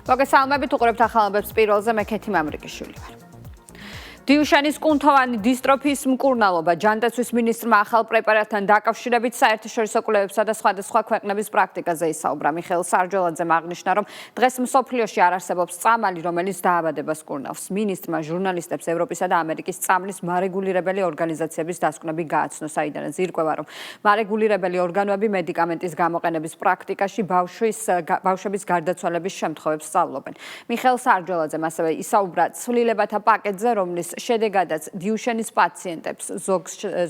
მოგესალმებით, უყურებთ ახალამბებს პირველზე, მე ქეთი მამრიკიშვილი ვარ. დიუშანის კუნთოვანი დისტროფიის მკურნალობა ჯანდაცვის მინისტრმა ახალ პრეპარატთან დაკავშირებით საერთაშორისო კვლევებსა და სხვადასხვა ქვეყნების პრაქტიკაზე ისაუბრა. მიხეილ სარჯოლაძემ აღნიშნა, რომ დღეს მსოფლიოში არ არსებობს წამალი, რომელიც დაავადებას კურნავს. მინისტრმა ჟურნალისტებს ევროპისა და ამერიკის წამლის მარეგულირებელი ორგანიზაციების დასკვნები გააცნო, საიდანაც ირკვევა, რომ მარეგულირებელი ორგანოები მედიკამენტის გამოყენების პრაქტიკაში ბავშვების გარდაცვალების შემთხვევებს სწავლობენ. მიხეილ სარჯოლაძემ ასევე ისაუბრა ცვლილებათა პაკეტზე, რომლის შედეგადაც დიუშენის პაციენტებს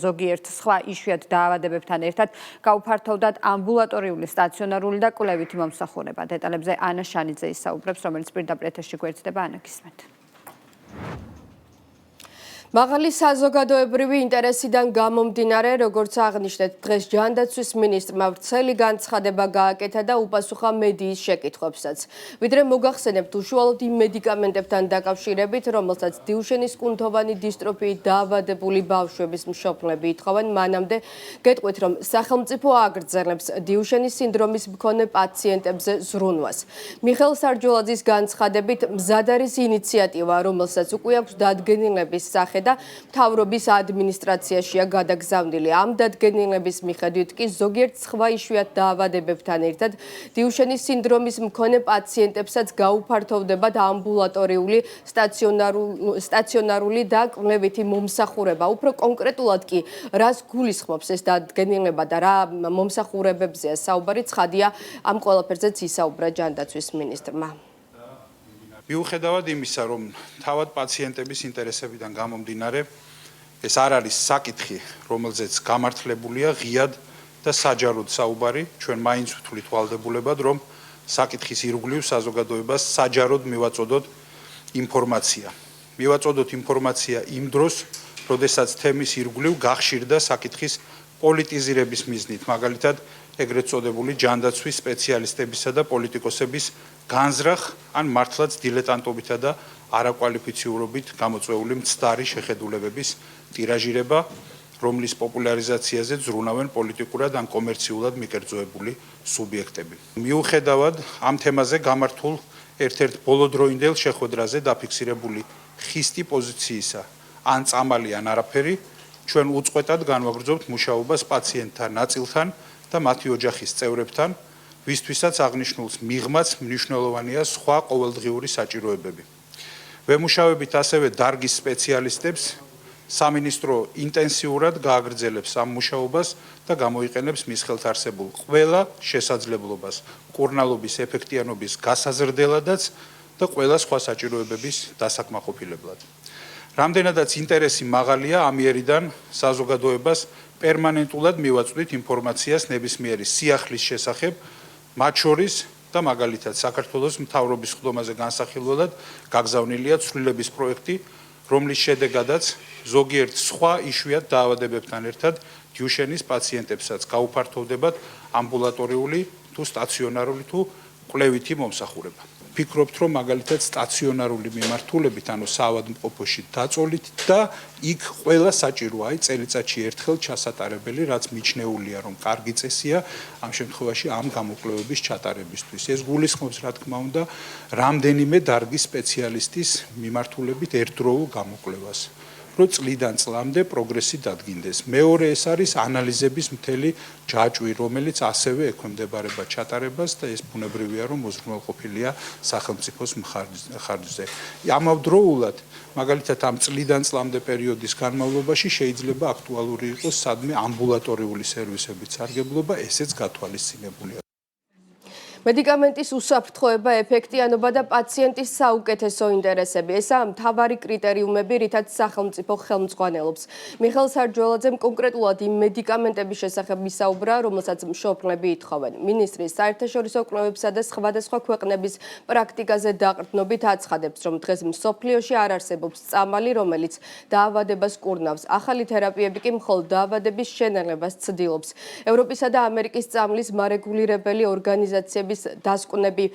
ზოგიერთ სხვა იშვიათ დაავადებებთან ერთად გაუფართოვდათ ამბულატორიული, სტაციონარული და კვლევითი მომსახურება. დეტალებზე ანა შანიძე ისაუბრებს, რომელიც პირდაპირ ეთერში გვერდდება. ანა, გისმენთ. მაღალი საზოგადოებრივი ინტერესიდან გამომდინარე, როგორც აღნიშნეთ, დღეს ჯანდაცვის მინისტრმა ვრცელი განცხადება გააკეთა და უპასუხა მედიის შეკითხვებსაც. ვიდრე მოგახსენებთ, უშუალოდ იმ მედიკამენტებთან დაკავშირებით, რომელსაც დიუშენის კუნთოვანი დისტროფიით დაავადებული ბავშვების მშობლები ითხოვენ, მანამდე გეტყვით, რომ სახელმწიფო აგრძელებს დიუშენის სინდრომის მქონე პაციენტებზე ზრუნვას. მიხეილ სარჯოლაძის განცხადებით, მზად არის ინიციატივა, რომელსაც უკვე აქვს დადგენილების სახე და მთავრობის ადმინისტრაციაშია გადაგზავნილი. ამ დადგენილების მიხედვით კი ზოგიერთ სხვა იშვიათ დაავადებებთან ერთად დიუშენის სინდრომის მქონე პაციენტებსაც გაუფართოვდებათ ამბულატორიული, სტაციონარული და კვლევითი მომსახურება. უფრო კონკრეტულად კი რას გულისხმობს ეს დადგენილება და რა მომსახურებებზეა საუბარი, ცხადია, ამ ყველაფერზეც ისაუბრა ჯანდაცვის მინისტრმა. მიუხედავად იმისა, რომ თავად პაციენტების ინტერესებიდან გამომდინარე, ეს არ არის საკითხი, რომელზეც გამართლებულია ღიად და საჯაროდ საუბარი, ჩვენ მაინც ვთვლით ვალდებულებად, რომ საკითხის ირგვლივ საზოგადოებას საჯაროდ მივაწოდოთ ინფორმაცია. მივაწოდოთ ინფორმაცია იმ დროს, როდესაც თემის ირგვლივ გახშირდა საკითხის პოლიტიზირების მიზნით, მაგალითად, ეგრეთ წოდებული ჯანდაცვის სპეციალისტებისა და პოლიტიკოსების განზრახ ან მართლაც დილეტანტობითა და არაკვალიფიციურობით გამოწვეული მცდარი შეხედულებების ტირაჟირება, რომლის პოპულარიზაციაზე ზრუნავენ პოლიტიკურად ან კომერციულად მიკერძოებული სუბიექტები. მიუხედავად ამ თემაზე გამართულ ერთ-ერთ ბოლოდროინდელ შეხვედრაზე დაფიქსირებული ხისტი პოზიციისა, ან წამალი ან არაფერი, ჩვენ უწყვეტად განვაგრძობთ მუშაობას პაციენტთა ნაწილთან და მათი ოჯახის წევრებთან, ვისთვისაც აღნიშნულს მიღმაც მნიშვნელოვანია სხვა ყოველდღიური საჭიროებები. ვემუშავებით ასევე დარგის სპეციალისტებს, სამინისტრო ინტენსიურად გააგრძელებს ამ მუშაობას და გამოიყენებს მის ხელთ არსებულ ყველა შესაძლებლობას მკურნალობის ეფექტიანობის გასაზრდელადაც და ყველა სხვა საჭიროებების დასაკმაყოფილებლად. რამდენადაც ინტერესი მაღალია, ამიერიდან საზოგადოებას პერმანენტულად მივაწვდით ინფორმაციას ნებისმიერი სიახლის შესახებ, მათ შორის და მაგალითად საქართველოს მთავრობის ხდომაზე განსახილველად გაგზავნილია ცვლილების პროექტი, რომლის შედეგადაც ზოგიერთ სხვა იშვიათ დაავადებებთან ერთად დიუშენის პაციენტებსაც გაუფართოვდებათ ამბულატორიული თუ სტაციონარული თუ კვლევითი მომსახურება. ვფიქრობთ, რომ მაგალითად სტაციონარული მიმართულებით, ანუ საავადმყოფოში დაწოლით და იქ ყველა საჭიროა, წელიწადში ერთხელ ჩასატარებელი, რაც მიჩნეულია, რომ კარგი წესია ამ შემთხვევაში ამ გამოკვლევების ჩატარებისთვის. ეს გულისხმობს, რა თქმა უნდა, რამდენიმე დარგის სპეციალისტის მიმართულებით ერთდროულ გამოკვლევას, რომ წლიდან წლამდე პროგრესი დადგინდეს. მეორე ეს არის ანალიზების მთელი ჯაჭვი, რომელიც ასევე ექვემდებარება ჩატარებას და ეს ბუნებრივია, რომ მოზრუნველყოფილია სახელმწიფოს მხარზე. ამავდროულად, მაგალითად ამ წლიდან წლამდე პერიოდის განმავლობაში შეიძლება აქტუალური იყოს სადმე ამბულატორიული სერვისების სარგებლობა, ესეც გათვალისწინებულია. მედიკამენტის უსაფრთხოება, ეფექტიანობა და პაციენტის საუკეთესო ინტერესები. ესაა მთავარი კრიტერიუმები, რითაც სახელმწიფო ხელმძღვანელობს. მიხეილ სარჯოლაძემ კონკრეტულად იმ მედიკამენტების შესახებ ისაუბრა, რომელსაც მშობლები ითხოვენ. მინისტრი საერთაშორისო კვლევებსა და სხვადასხვა ქვეყნების პრაქტიკაზე დაყრდნობით აცხადებს, რომ დღეს მსოფლიოში არ არსებობს წამალი, რომელიც დაავადებას კურნავს. ახალი თერაპიები კი მხოლოდ დაავადების შენელებას ცდილობს. ევროპისა და ამერიკის წამლის მარეგულირებელი ორგანიზაციების მიღების დასკვნები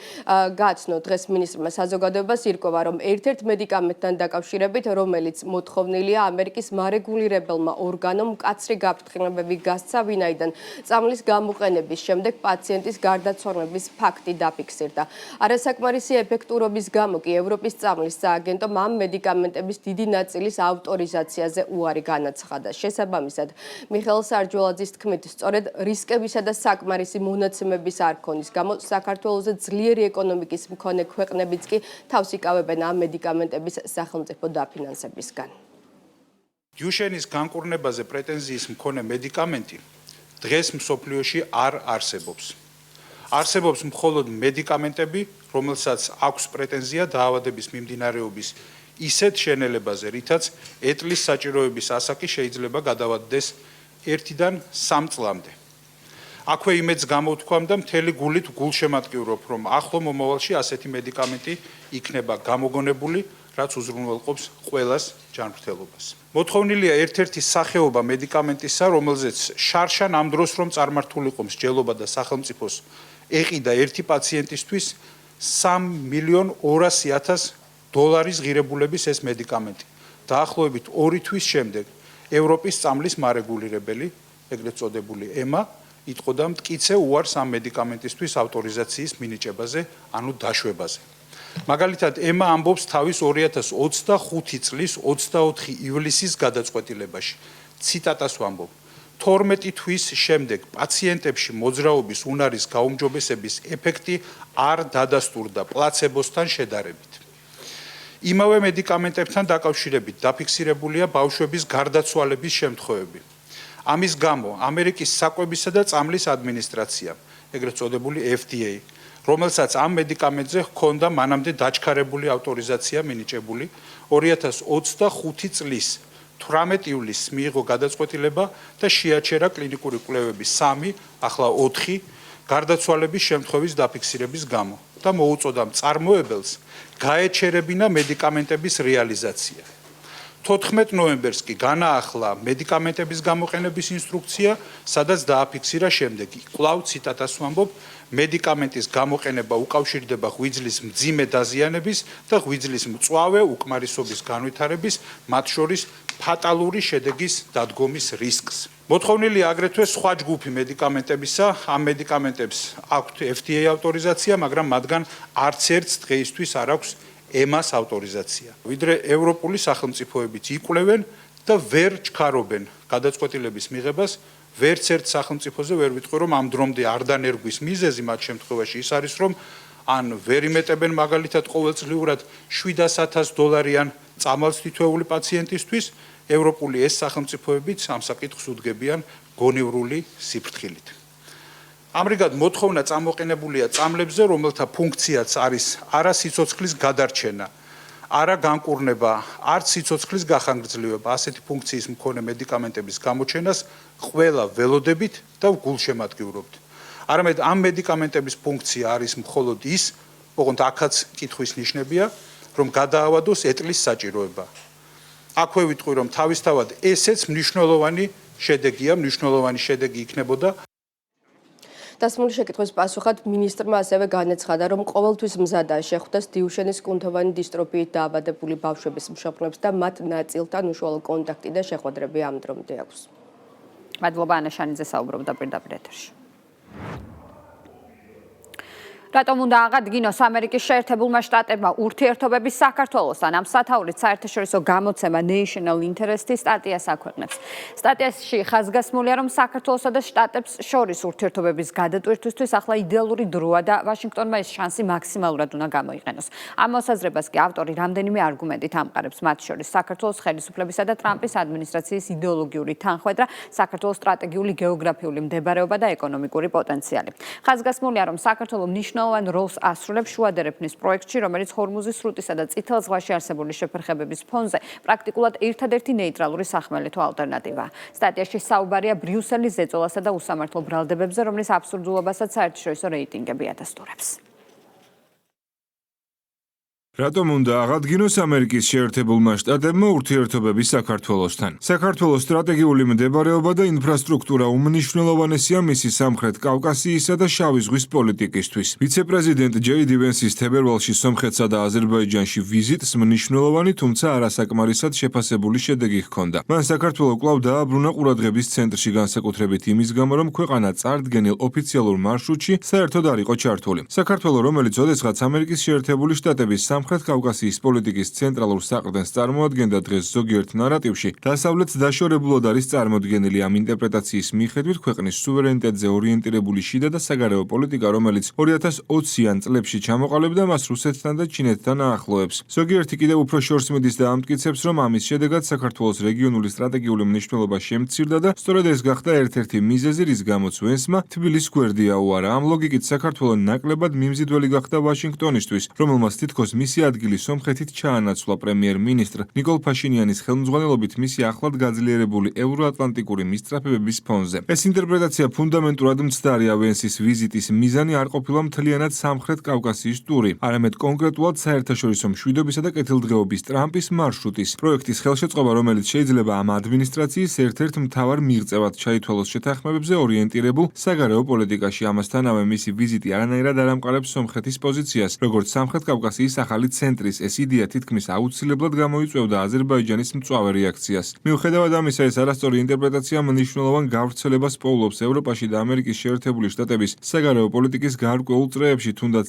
გაცნო დღეს მინისტრმა საზოგადოებას ირკვევა, რომ ერთ-ერთ მედიკამენტთან დაკავშირებით, რომელიც მოთხოვნილია ამერიკის მარეგულირებელმა ორგანომ მკაცრი გაფრთხილებები გასცა, ვინაიდან წამლის გამოყენების შემდეგ პაციენტის გარდაცვალების ფაქტი დაფიქსირდა. არასაკმარისი ეფექტურობის გამო კი ევროპის წამლის სააგენტომ ამ მედიკამენტების დიდი ნაწილის ავტორიზაციაზე უარი განაცხადა. შესაბამისად, მიხეილ სარჯველაძის თქმით, სწორედ რისკებისა და საკმარისი მონაცემების არ ქონის გამო საქართველოზე ძლიერი ეკონომიკის მქონე ქვეყნებიც კი თავს იკავებენ ამ მედიკამენტების სახელმწიფო დაფინანსებისგან. დიუშენის განკურნებაზე პრეტენზიის მქონე მედიკამენტი დღეს მსოფლიოში არ არსებობს. არსებობს მხოლოდ მედიკამენტები, რომელსაც აქვს პრეტენზია დაავადების მიმდინარეობის ისეთ შენელებაზე, რითაც ეტლის საჭიროების ასაკი შეიძლება გადავადდეს 1-დან 3 წლამდე. აქვე იმედს გამოვთქვამ და მთელი გულით გულშემატკივრობ, რომ ახლო მომავალში ასეთი მედიკამენტი იქნება გამოგონებული, რაც უზრუნველყოფს ყველას ჯანმრთელობას. მოთხოვნილია ერთ-ერთი სახეობა მედიკამენტისა, რომელზეც შარშან ამ დროს რომ წარმართულიყო მსჯელობა და სახელმწიფოს ეყიდა ერთი პაციენტისთვის $3,200,000 ღირებულების ეს მედიკამენტი. დაახლოებით 2 თვის შემდეგ ევროპის წამლის მარეგულირებელი, ეგრეთ წოდებული EMA, იტყოდა მტკიცე უარს ამ მედიკამენტისთვის ავტორიზაციის მინიჭებაზე, ანუ დაშვებაზე. მაგალითად, EMA ამბობს თავის 2025 წლის 24 ივლისის გადაწყვეტილებაში. ციტატას ვამბობ: 12 თვის შემდეგ პაციენტებში მოძრაობის უნარის გაუმჯობესების ეფექტი არ დადასტურდა პლაცებოსთან შედარებით. იმავე მედიკამენტებთან დაკავშირებით დაფიქსირებულია ბავშვების გარდაცვალების შემთხვევები. ამის გამო ამერიკის საკვებისა და წამლის ადმინისტრაციამ, ეგრეთ წოდებული FDA, რომელსაც ამ მედიკამენტზე ჰქონდა მანამდე დაჩქარებული ავტორიზაცია მინიჭებული, 2025 წლის 18 ივლისს მიიღო გადაწყვეტილება და შეაჩერა კლინიკური კვლევების 3, ახლა 4 გარდაცვალების შემთხვევის დაფიქსირების გამო და მოუწოდა მწარმოებელს გაეჩერებინა მედიკამენტების რეალიზაცია. 14 ნოემბერს კი განაახლა მედიკამენტების გამოყენების ინსტრუქცია, სადაც დააფიქსირა შემდეგი. კვლავ ციტატას ვამბობ: მედიკამენტის გამოყენება უკავშირდება ღვიძლის მძიმე დაზიანების და ღვიძლის მწვავე უკმარისობის განვითარების, მათ შორის ფატალური შედეგის დადგომის რისკს. მოთხოვნილია აგრეთვე სხვა ჯგუფი მედიკამენტებისა. ამ მედიკამენტებს აქვთ FDA ავტორიზაცია, მაგრამ მათგან არც ერთს დღეისთვის არ აქვს EMA-ს ავტორიზაცია. ვიდრე ევროპული სახელმწიფოებიც იკვლევენ და ვერ ჩქარობენ გადაწყვეტილების მიღებას, ვერც ერთ სახელმწიფოზე ვერ ვიტყვი, რომ ამ დრომდე არ დანერგვის მიზეზი მათ შემთხვევაში ის არის, რომ ან ვერ იმეტებენ მაგალითად ყოველწლიურად $700,000 წამალს თითოეული პაციენტისთვის, ევროპული ეს სახელმწიფოებიც ამ საკითხს უდგებიან გონივრული სიფრთხილით. ამრიგად მოთხოვნა წამოყენებულია წამლებზე, რომელთა ფუნქციაც არის არა სიცოცხლის გადარჩენა, არა განკურნება, არც სიცოცხლის გახანგრძლივება, ასეთი ფუნქციის მქონე მედიკამენტების გამოჩენას ყველა ველოდებით და გულშემატკივრობთ. არამედ ამ მედიკამენტების ფუნქცია არის მხოლოდ ის, ოღონდ აქაც კითხვის ნიშნებია, რომ გადაავადოს ეტლის საჭიროება. აქვე ვიტყვი, რომ თავისთავად ესეც მნიშვნელოვანი შედეგია, მნიშვნელოვანი შედეგი იქნებოდა. დასმული შეკითხვის პასუხად მინისტრმა ასევე განაცხადა, რომ ყოველთვის მზადაა შეხვდეს დიუშენის კუნთოვანი დისტროფიით დაავადებული ბავშვების მშობლებს და მათ ნაწილთან უშუალო კონტაქტი და შეხვედრები ამ დრომდე აქვს. მადლობა ანა შანიძე საუბრობდა პირდაპირ ეთერში. რატომ უნდა აღადგინოს ამერიკის შეერთებულმა შტატებმა ურთიერთობების საქართველოსთან? ამ სათაურით საერთაშორისო გამოცემა National Interest-ის სტატიას აქვეყნებს. სტატიაში ხაზგასმულია, რომ საქართველოსა და შტატებს შორის ურთიერთობების გადატვირთვისთვის ახლა იდეალური დროა და ვაშინგტონმა ეს შანსი მაქსიმალურად უნდა გამოიყენოს. ამ მოსაზრებას კი ავტორი რამდენიმე არგუმენტით ამყარებს, მათ შორის საქართველოს ხელისუფლებისა და ტრამპის ადმინისტრაციის იდეოლოგიური თანხმედრა, საქართველოს სტრატეგიული გეოგრაფიული მდებარეობა და ეკონომიკური პოტენციალი. ხაზგასმულია, რომ საქართველო მნიშვნელოვან როლს ასრულებს შუადერეფნის პროექტში, რომელიც ჰორმუზის სრუტისა და წითელ ზღვაში არსებული შეფერხებების ფონზე პრაქტიკულად ერთადერთი ნეიტრალური სახმელეთო ალტერნატივაა. სტატიაში საუბარია ბრიუსელის ზეწოლასა და უსამართლო ბრალდებებზე, რომლის აბსურდულობასაც საერთაშორისო რეიტინგები ადასტურებს. რატომ უნდა აღადგინოს ამერიკის შეერთებულმა შტატებმა ურთიერთობები საქართველოსთან? საქართველოს სტრატეგიული მდებარეობა და ინფრასტრუქტურა უმნიშვნელოვანესია მისი სამხრეთ კავკასიისა და შავი ზღვის პოლიტიკისთვის. ვიცე-პრეზიდენტ ჯეიდი ვენსის თებერვალში სომხეთსა და აზერბაიჯანში ვიზიტს მნიშვნელოვანი, თუმცა არასაკმარისად შეფასებული შედეგი ჰქონდა. მან საქართველო კვლავ დააბრუნა ყურადღების ცენტრში, განსაკუთრებით იმის გამო, რომ ქვეყანა წარდგენილ ოფიციალურ მარშრუტში საერთოდ არ იყო ჩართული. საქართველო, რომელიც ოდესღაც ამერიკის შეერთებული შტატების სამხრეთ კავკასიის პოლიტიკის ცენტრალურ საყრდენს წარმოადგენდა, დღეს ზოგიერთ ნარატივში დასავლეთს დაშორებულად არის წარმოდგენილი. ამ ინტერპრეტაციის მიხედვით ქვეყნის სუვერენიტეტზე ორიენტირებული შიდა და საგარეო პოლიტიკა, რომელიც 2020-იან წლებში ჩამოყალიბდა მას რუსეთთან და ჩინეთთან აახლოებს. ზოგიერთი კიდევ უფრო შორს მიდის და ამტკიცებს, რომ ამის შედეგად საქართველოს რეგიონული სტრატეგიული მნიშვნელობა შემცირდა და სწორედ ეს გახდა ერთ-ერთი მიზეზი, რის გამოც ვენსმა თბილისს გვერდი აუარა. ამ ლოგიკით საქართველო ნაკლებად მიმზიდველი გახდა ვაშინგტონისთვის, რომელმაც თითქოს მისი ადგილი სომხეთით ჩაანაცვლა. პრემიერ-მინისტრ ნიკოლ ფაშინიანის ხელმძღვანელობით მისი ახლად გაძლიერებული ევროატლანტიკური მისწრაფებების ფონზე. ეს ინტერპრეტაცია ფუნდამენტურად მცდარია. ვენსის ვიზიტის მიზანი არ ყოფილა მთლიანად სამხრეთ კავკასიის ტური, არამედ კონკრეტულად საერთაშორისო მშვიდობისა და კეთილდღეობის ტრამპის მარშრუტის პროექტის ხელშეწყობა, რომელიც შეიძლება ამ ადმინისტრაციის ერთ-ერთ მთავარ მიღწევად ჩაითვალოს შეთანხმებებზე ორიენტირებულ საგარეო პოლიტიკაში. ამასთანავე მისი ვიზიტი არანაირად არ ამყარებს სომხეთის პოზიციას, როგორც სამხრეთ კავკასიის ახალი ცენტრის. ეს იდეა თითქმის აუცილებლად გამოიწვევდა აზერბაიჯანის მწვავე რეაქციას. მიუხედავად ამისა, ეს არასწორი ინტერპრეტაცია მნიშვნელოვან გავრცელებას პოულობს ევროპაში და ამერიკის შეერთებული შტატების საგარეო პოლიტიკის გარკვეულ წრეებში, თუნდაც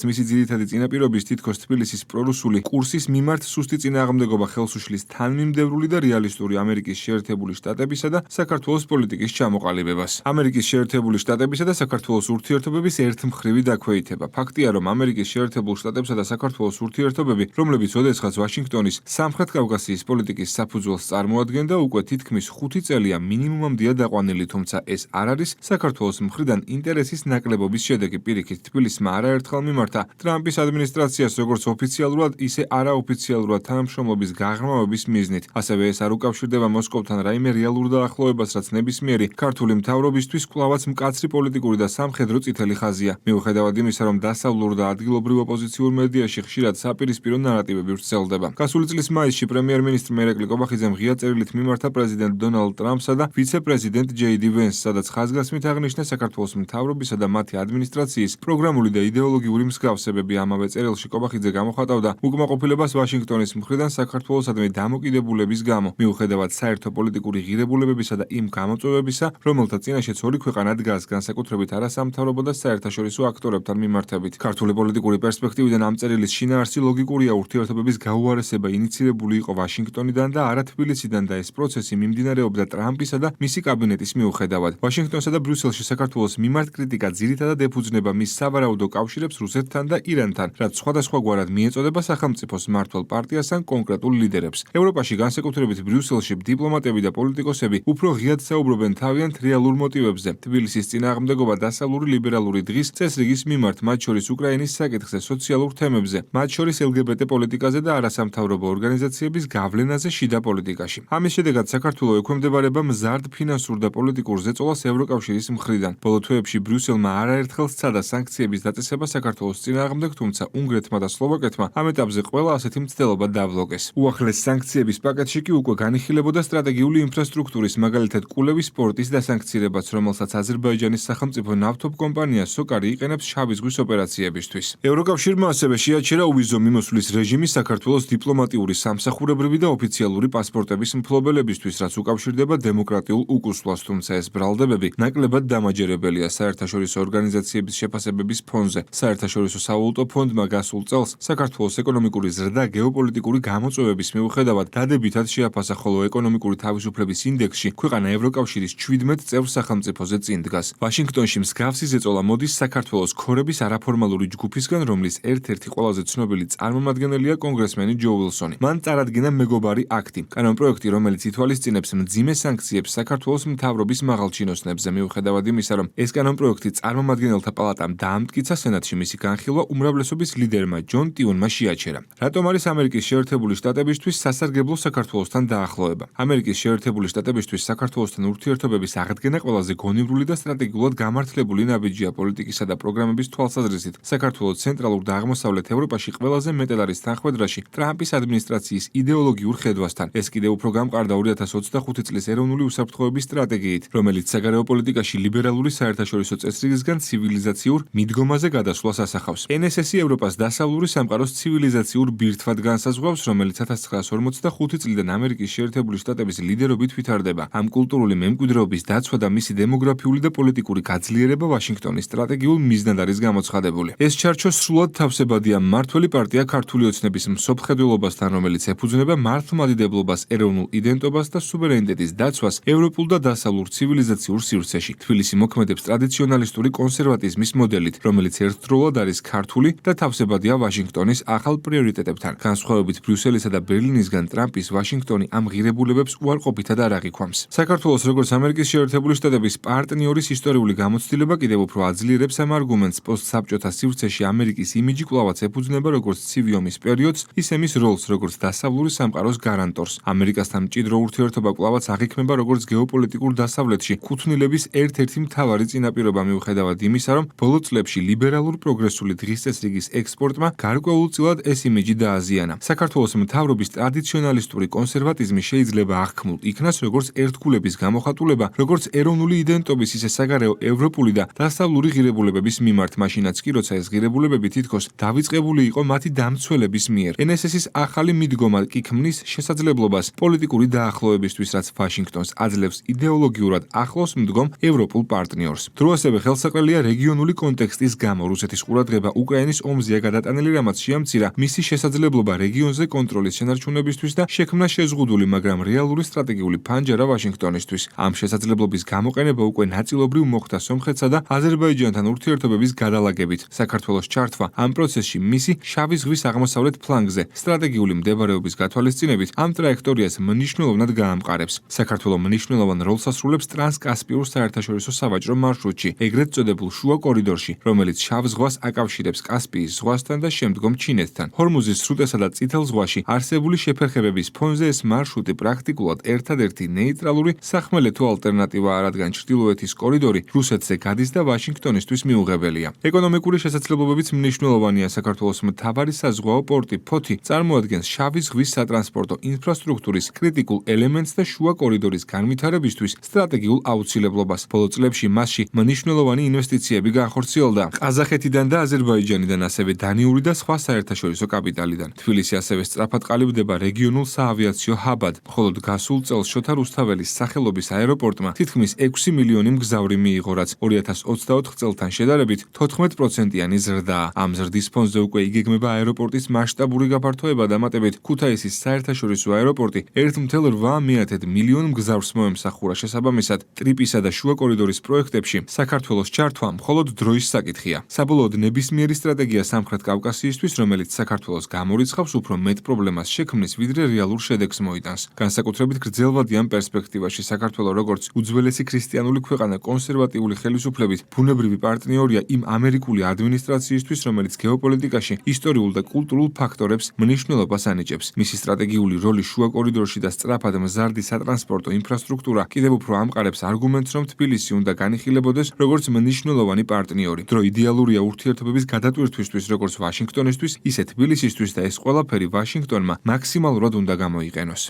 მისი ძირითადი წინაპირობის თითქოს თბილისის პრორუსული კურსის მიმართ სუსტი წინააღმდეგობა ხელს უშლის თანმიმდევრული და რეალისტური ამერიკის შეერთებული შტატებისა და საქართველოს პოლიტიკის ჩამოყალიბებას. ამერიკის შეერთებული შტატებისა და საქართველოს ურთიერთობების ერთმხრივი დაქვეითება. ფაქტია, რომ ამერიკის შეერთებულ შტატებსა და საქართველოს ურთიერთობები, რომლებიც ოდესღაც ვაშინგტონის სამხრეთ კავკასიის პოლიტიკის საფუძველს წარმოადგენდა, უკვე თითქმის 5 წელია მინიმუმამდეა დაყვანილი, თუმცა ეს არ არის საქართველოს მხრიდან ინტერესის ნაკლებობის შედეგი. პირიქით, თბილისმა არაერთხელ მიმართა ტრამპის ადმინისტრაციას როგორც ოფიციალურად, ისე არაოფიციალურად თანამშრომლობის გაღრმავების მიზნით. ასევე ეს არ უკავშირდება მოსკოვთან რაიმე რეალურ დაახლოებას, რაც ნებისმიერი ქართული მთავრობისთვის კვლავაც მკაცრი პოლიტიკური და სამხედრო წითელი ხაზია. მიუხედავად იმისა, რომ დასავლურ და ადგილობრივ ოპოზიციურ მედიაში ხშირად საპირისპირო ნარატივები ვრცელდება. გასული წლის მაისში პრემიერ-მინისტრ მერეკლი კობახიძემ ღია წერილით მიმართა პრეზიდენტ დონალდ ტრამპსა და ვიცე-პრეზიდენტ ჯეიდი ვენსს, სადაც ხაზგასმით აღნიშნა საქართველოს მთავრობისა და მათი ადმინისტრაციის პროგრამული და იდეოლოგიური მსგავსებები. ამავე წერილში კობახიძე გამოხატავდა უკმაყოფილებას ვაშინგტონის მხრიდან საქართველოსადმი დამოკიდებულების გამო, მიუხედავად საერთო პოლიტიკური ღირებულებებისა და იმ გამოწვევებისა, რომელთა წინაშეც ორი ქვეყანა დგას, განსაკუთრებით არასამთავრობო და საერთაშორისო აქტორებთან მიმართებით. ქართული პოლიტიკური პერსპექტივიდან ამ წერილის შინაარსი ლოგიკურია. ურთიერთობების გაუარესება ინიცირებული იყო ვაშინგტონიდან და არა თბილისიდან და ეს პროცესი მიმდინარეობდა ტრამპისა და მისი კაბინეტის მიუხედავად. ვაშინგტონსა და ბრიუსელში საქართველოს მიმართ კრიტიკა ძირითადად ეფუძნება მის სავარაუდო კავშირებს რუსეთთან და ირანთან, რაც სხვადასხვაგვარად მიეწოდება სახელმწიფოს მმართველ პარტიას ან კონკრეტულ ლიდერებს. ევროპაში, განსაკუთრებით ბრიუსელში, დიპლომატები და პოლიტიკოსები უფრო ღიად საუბრობენ თავიანთ რეალურ მოტივებზე. თბილისის წინააღმდეგობა დასავლური ლიბერალური დღის წესრიგის მიმართ, მათ შორის უკრაინის საკითხზე, სოციალურ თემებზე, მათ შორის LGBT პოლიტიკაზე და არასამთავრობო ორგანიზაციების გავლენაზე შიდა პოლიტიკაში. ამის შედეგად საქართველო ექვემდებარება მზარდ ფინანსურ და პოლიტიკურ ზეწოლას ევროკავშირის მხრიდან. ბოლო თვეებში ბრიუსელმა არაერთხელ სცადა სანქციების დაწესება საქართველოს წინააღმდეგ, თუმცა უნგრეთმა და სლოვაკეთმა ამ ეტაპზე ყველა ასეთი მცდელობა დაბლოკეს. უახლეს სანქციების პაკეტში კი უკვე განიხილებოდა სტრატეგიული ინფრასტრუქტურის, მაგალითად კულევის პორტის დასანქცირებაც, რომელსაც აზერბაიჯანის სახელმწიფო ნავთობ კომპანია სოკარი იყენებს შავი ზღვის ოპერაციებისთვის. ევროკავშირმა ასევე შეაჩერა უვიზო მიმოსვლის რეჟიმი საქართველოს დიპლომატიური, სამსახურებრივი და ოფიციალური პასპორტების მფლობელებისთვის, რაც უკავშირდება დემოკრატიულ უკუსვლას, თუმცა ეს ბრალდებები ნაკლებად დამაჯერებელია. საერთაშორისო ორგანიზაციების შეფასებების ფონზე საერთაშორისო სავალუტო ფონდმა გასულ წელს საქართველოს ეკონომიკური ზრდა გეოპოლიტიკური გამოწვევების მიუხედავად დადებითად შეაფასა, ხოლო ეკონომიკური თავისუფლების ინდექსში ქვეყანა ევროკავშირის 17 წევრ სახელმწიფოზე წინ დგას. ვაშინგტონში მსგავსი ზეწოლა მოდის საქართველოს ქორების არაფორმალური ჯგუფისგან, რომლის ერთ-ერთი ყველაზე ცნობილი წარმომადგენელია კონგრესმენი ჯო უილსონი. მან წარადგინა მეგობარი აქტი, კანონპროექტი, რომელიც ითვალისწინებს მძიმე სანქციებს საქართველოს მთავრობის მაღალჩინოსნებზე. მიუხედავად იმისა, რომ ეს კანონპროექტი წარმომადგენელთა პალატამ დაამტკიცა, სენატში მისი განხილვა უმრავლესობის ლიდერმა ჯონ ტიუნმა შეაჩერა. რატომ არის ამერიკის შეერთებული შტატებისთვის სასარგებლო საქართველოსთან დაახლოება? ამერიკის შეერთებული შტატებისთვის საქართველოსთან ურთიერთობების აღდგენა ყველაზე გონივრული და სტრატეგიულად გამართლებული ნაბიჯია პოლიტიკისა და პროგრამების თვალსაზრისით. საქართველოს ცენტრალურ და აღმოსავლეთ ევროპაში ყველაზე მეტად არის თანხმედრაში ტრამპის ადმინისტრაციის იდეოლოგიურ ხედვასთან. ეს კიდევ უფრო გამყარდა 2025 წლის ეროვნული უსაფრთხოების სტრატეგიით, რომელიც საგარეო პოლიტიკაში ლიბერალური საერთაშორისო წესრიგისგან ცივილიზაციურ მიდგომაზე გადასვლას ასახავს. NSS-ი ევროპას დასავლური სამყაროს ცივილიზაციურ ბირთვად განსაზღვრავს, რომელიც 1945 წლიდან ამერიკის შეერთებული შტატების ლიდერობით ვითარდება. ამ კულტურული მემკვიდრეობის დაცვა და მისი დემოგრაფიული და პოლიტიკური გაძლიერება ვაშინგტონის სტრატეგიულ მიზნად არის გამოცხადებული. ეს ჩარჩო სრულად თავსებადია მმართველი პარტია ქართული ოცნების მსოფლმხედველობასთან, რომელიც ეფუძნება მართლმადიდებლობას, ეროვნულ იდენტობას და სუვერენიტეტის დაცვას ევროპულ და დასავლურ ცივილიზაციურ სივრცეში. თბილისი მოქმედებს ტრადიციონალისტური კონსერვატიზმის მოდელით, რომელიც ერთდროულად არის ქართული და თავსებადია ვაშინგტონის ახალ პრიორიტეტებთან. განსხვავებით ბრიუსელისა და ბერლინისგან, ტრამპის ვაშინგტონი ამ ღირებულებებს უარყოფითად არ აღიქვამს. საქართველოს როგორც ამერიკის შეერთებული შტატების პარტნიორის ისტორიული გამოცდილება კიდევ უფრო აძლიერებს ამ არგუმენტს. პოსტსაბჭოთა სივრცეში ამერიკის იმიჯი კვლავაც ეფუძნება როგორც ცივი ომის პერიოდს, ისე მის როლს როგორც დასავლური სამყაროს გარანტორს. ამერიკასთან მჭიდრო ურთიერთობა კვლავაც აღიქმება როგორც გეოპოლიტიკურ დასავლეთში ქუთვნილების ერთ-ერთი მთავარი წინაპირობა, მიუხედავად იმისა, რომ ბოლო წლებში ლიბერალურ პროგრესული დღის წესრიგის ექსპორტმა გარკვეულწილად ეს იმიჯი დააზიანა. საქართველოს მთავრობის ტრადიციონალისტური კონსერვატიზმი შეიძლება აღქმულ იქნას როგორც ერთგულების გამოხატულება, როგორც ეროვნული იდენტობის, ისე საგარეო ევროპული და დასავლური ღირებულებების მიმართ, მაშინაც კი როცა ეს ღირებულებები თითქოს დავიწყებული იყო მათი დამცველების მიერ. NSS-ის ახალი მიდგომა კი ქმნის შესაძლებლობას პოლიტიკური დაახლოებისთვის, რაც ვაშინგტონს აძლევს იდეოლოგიურად ახლოს მდგომ ევროპულ პარტნიორს. დრო ასევე ხელსაყრელია რეგიონული კონტექსტის გამო. რუსეთის ყურადღება უკრაინის ომზეა გადატანილი, რამაც შეამცირა მისი შესაძლებლობა რეგიონზე კონტროლის შენარჩუნებისთვის და შექმნა შეზღუდული, მაგრამ რეალური სტრატეგიული ფანჯარა ვაშინგტონისთვის. ამ შესაძლებლობის გამოყენება უკვე ნაწილობრივ მოხდა სომხეთსა და აზერბაიჯანთან ურთიერთობების გადალაგებით. საქართველოს ჩართვა ამ პროცესში მისი შავი ზღვის აღმოსავლეთ ფლანგზე სტრატეგიული მდებარეობის გათვალისწინებით ამ ტრაექტორიას მნიშვნელოვნად გაამყარებს. საქართველო მნიშვნელოვან როლს ასრულებს ტრანსკასპიურ საერთაშორისო სავაჭრო მარშრუტში, ეგრეთ წოდებულ შუა კორიდორში, რომელიც შავ ზღვას აკავშირებს კასპიის ზღვასთან და შემდგომ ჩინეთთან. ჰორმუზის სრუტესა და წითელ ზღვაში არსებული შეფერხებების ფონზე ეს მარშრუტი პრაქტიკულად ერთადერთი ნეიტრალური სახმელეთო ალტერნატივაა, რადგან ჩრდილოეთის კორიდორი რუსეთზე გადის და ვაშინგტონისთვის მიუღებელია. ეკონომიკური შესაძლებლობებიც მნიშვნელოვანია. საქართველოს მთავარი საზღვაო პორტი ფოთი წარმოადგენს შავი ზღვის სატრანსპორტო ინფრასტრუქტურის კრიტიკულ ელემენტს და შუა კორიდორის განვითარებისთვის სტრატეგიულ აუცილებლობას. ბოლო წლებში მასში მნიშვნელოვანი ინვესტიციები განხორციელდა ყაზახეთიდან და აზერბაიჯანიდან, ასევე დანიური და სხვა საერთაშორისო კაპიტალიდან. თბილისი ასევე სწრაფად ყალიბდება რეგიონულ საავიაციო ჰაბად. მხოლოდ გასულ წელს შოთა რუსთაველის სახელობის აეროპორტმა თითქმის 6 მილიონი მგზავრი მიიღო, რაც 2024 წელთან შედარებით 14%-იანი ზრდაა. ამ ზრდის ფონზე უკვე იგეგმება აეროპორტის მასშტაბური გაფართოება, დამატებით ქუთაისის საერთაშორისო აეროპორტი 1,8 მილიონ მგზავრს მოემსახურა. შესაბამისად, ტრიპისა და შუა კორიდორის პროექტებში საქართველოს ჩართვა მხოლოდ დროის საკითხია. საბოლოოდ ნებისმიერი სტრატეგია სამხრეთ კავკასიისთვის, რომელიც საქართველოს გამორიცხავს, უფრო მეტ პრობლემას შექმნის, ვიდრე რეალურ შედეგს მოიტანს. განსაკუთრებით გრძელვადიან პერსპექტივაში საქართველო როგორც უძველესი ქრისტიანული ქვეყანა კონსერვატიული ხელისუფლებით ბუნებრივი პარტნიორია იმ ამერიკული ადმინისტრაციისთვის, რომელიც გეოპოლიტიკაში ისტორიულ და კულტურულ ფაქტორებს მნიშვნელობას ანიჭებს. მისი სტრატეგიული როლი შუა კორიდორში და სწრაფად მზარდი სატრანსპორტო ინფრასტრუქტურა კიდევ უფრო ამყარებს არგუმენტს, რომ თბილისი უნდა განიხილებოდეს როგორც მნიშვნელოვანი პარტნიორი. დრო იდეალურია ურთიერთობების გადატვირთვისთვის როგორც ვაშინგტონისთვის, ისე თბილისისთვის და ეს ყველაფერი ვაშინგტონმა მაქსიმალურად უნდა გამოიყენოს.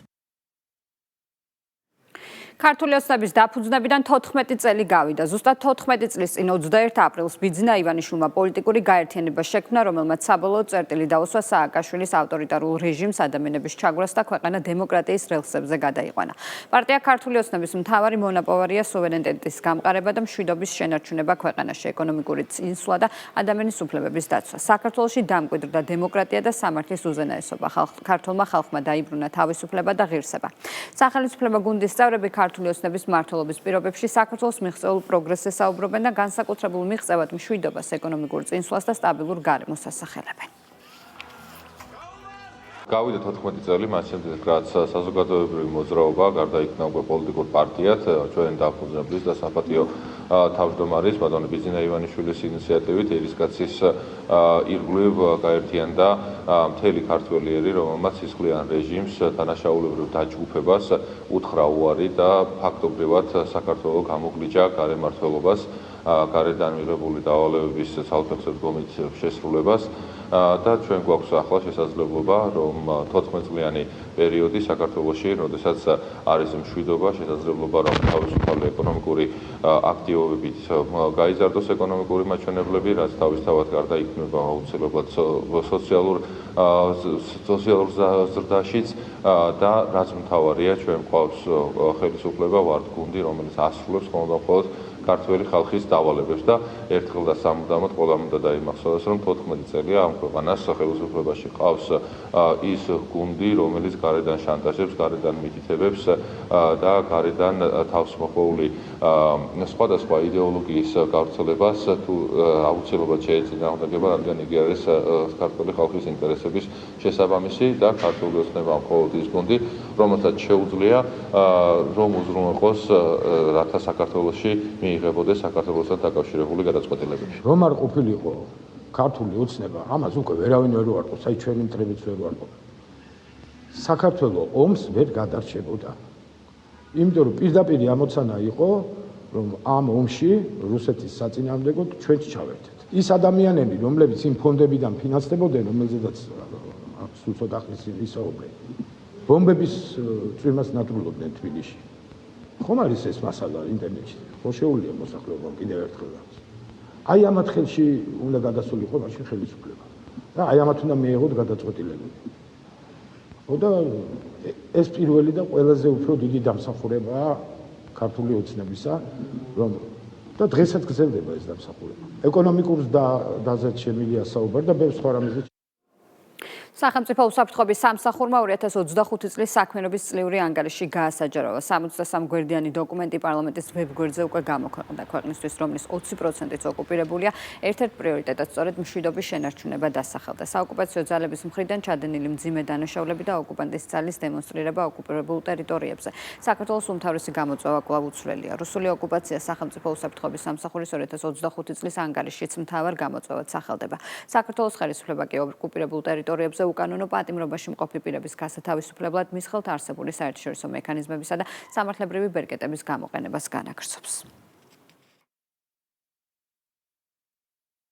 ქართული ოცნების დაფუძნებიდან 14 წელი გავიდა. ზუსტად 14 წლის წინ 21 აპრილს ბიძინა ივანიშვილმა პოლიტიკური გაერთიანება შექმნა, რომელმაც საბოლოო წერტილი დაუსვა სააკაშვილის ავტორიტარულ რეჟიმს, ადამიანების ჩაგვრას და ქვეყანა დემოკრატიის რელსებზე გადაიყვანა. პარტია ქართული ოცნების მთავარი მონაპოვარია სუვერენიტეტის გამყარება და მშვიდობის შენარჩუნება ქვეყანაში, ეკონომიკური წინსვლა და ადამიანის უფლებების დაცვა. საქართველოში დამკვიდრდა დემოკრატია და სამართლის უზენაესობა. ქართულმა ხალხმა დაიბრუნა თავისუფლება და ღირსება. სახელმწიფო გუნდის წევრები ქართული ოცნების მმართველობის პირობებში საქართველოს მიღწეულ პროგრესზე საუბრობენ და განსაკუთრებულ მიღწევად მშვიდობას, ეკონომიკურ წინსვლას და სტაბილურ გარემოს ასახელებენ. გავიდა 14 წელი, მას შემდეგ რაც საზოგადოებრივი მოძრაობა გარდაიქმნა უკვე პოლიტიკურ პარტიად, ჩვენ დაფუძნებლის და საპატიო თავმჯდომარის ბატონი ბიძინა ივანიშვილის ინიციატივით ერისკაცის ირგვლივ გაერთიანდა მთელი ქართველი ერი, რომელმაც სისხლიან რეჟიმს, დანაშაულებრივ დაჯგუფებას უთხრა უარი და ფაქტობრივად საქართველოს გამოგლიჯა გარემმართველობას გარედან მიღებული დავალებების ცალფეხზე დგომით შესრულებას და ჩვენ გვაქვს ახლა შესაძლებლობა, რომ 14 წლიანი პერიოდი საქართველოში, როდესაც არის მშვიდობა, შესაძლებლობა, რომ თავისუფალი ეკონომიკური აქტივობებით გაიზარდოს ეკონომიკური მაჩვენებლები, რაც თავისთავად გარდაიქმნება აუცილებლად სოციალურ ზრდაშიც და რაც მთავარია, ჩვენ გვყავს ხელისუფლება, ვართ გუნდი, რომელიც ასრულებს მხოლოდ ქართველი ხალხის დავალებებს და ერთხელ და სამუდამოდ ყველამ უნდა დაიმახსოვროს, რომ 14 წელია ამ ქვეყანას ხელისუფლებაში ყავს ის გუნდი, რომელიც გარედან შანტაჟებს, გარედან მითითებებს და გარედან თავსმოხვეული სხვადასხვა იდეოლოგიის გავრცელებას თუ აუცილებლად შეეწინააღმდეგება, რადგან იგი არის ქართველი ხალხის ინტერესების შესაბამისი და ქართული ოცნება მხოლოდ ის გუნდი, რომელსაც შეუძლია რომ უზრუნველყოს რათა საქართველოში მიიღებოდეს საქართველოსთან დაკავშირებული გადაწყვეტილებები. რომ არ ყოფილიყო ქართული ოცნება, ამას უკვე ვერავინ ვერ უარყოფს, აი ჩვენი მტრებიც ვერ უარყოფს. საქართველოს ომს ვერ გადარჩებოდა. იმიტომ რომ პირდაპირ ამოცანა იყო, რომ ამ ომში რუსეთის საწინააღმდეგოდ ჩვენც ჩავერთეთ. ის ადამიანები, რომლებიც იმ ფონდებიდან ფინანსდებოდნენ, რომელზედაც სულ ცოტა ხნის ისაუბრეთ, ბომბების წვიმას ნატრულობდნენ თბილისში. ხომ არის ეს მასალა ინტერნეტში? ხო შეუძლია მოსახლეობამ კიდევ ერთხელ. აი ამათ ხელში უნდა გადასულიყო მაშინ ხელისუფლება. და აი ამათ უნდა მიიღოთ გადაწყვეტილებები. ხო და ეს პირველი და ყველაზე უფრო დიდი დამსახურებაა ქართული ოცნებისა, რომ და დღესაც გრძელდება ეს დამსახურება. ეკონომიკურ დაზეთ შემილია საუბარი და ბევრ სხვა რამეზე. სახელმწიფო უსაფრთხოების სამსახურმა 2025 წლის საქმიანობის წლიური ანგარიში გაასაჯაროვა. 63 გვერდიანი დოკუმენტი პარლამენტის ვებგვერდზე უკვე გამოქვეყნდა. ქვეყნისთვის, რომლის 20%-იც ოკუპირებულია, ერთ-ერთ პრიორიტეტად სწორედ მშვიდობის შენარჩუნება დასახელდა. საოკუპაციო ძალების მხრიდან ჩადენილი მძიმე დანაშაულები და ოკუპანტის ძალის დემონსტრირება ოკუპირებულ ტერიტორიებზე. საქართველოს უმთავრესი გამოწვევა კვლავ უცვლელია. რუსული ოკუპაცია სახელმწიფო უსაფრთხოების სამსახურის 2025 წლის ანგარიშიც მთავარ გამოწვევად სახელდება. საქართველოს ხელისუფლება კი ოკუპირებულ ტერიტორიებზე უკანონო პატიმრობაში მყოფი პირების გასათავისუფლებლად მის ხელთ არსებული საერთაშორისო მექანიზმებისა და სამართლებრივი ბერკეტების გამოყენებას განაგრძობს.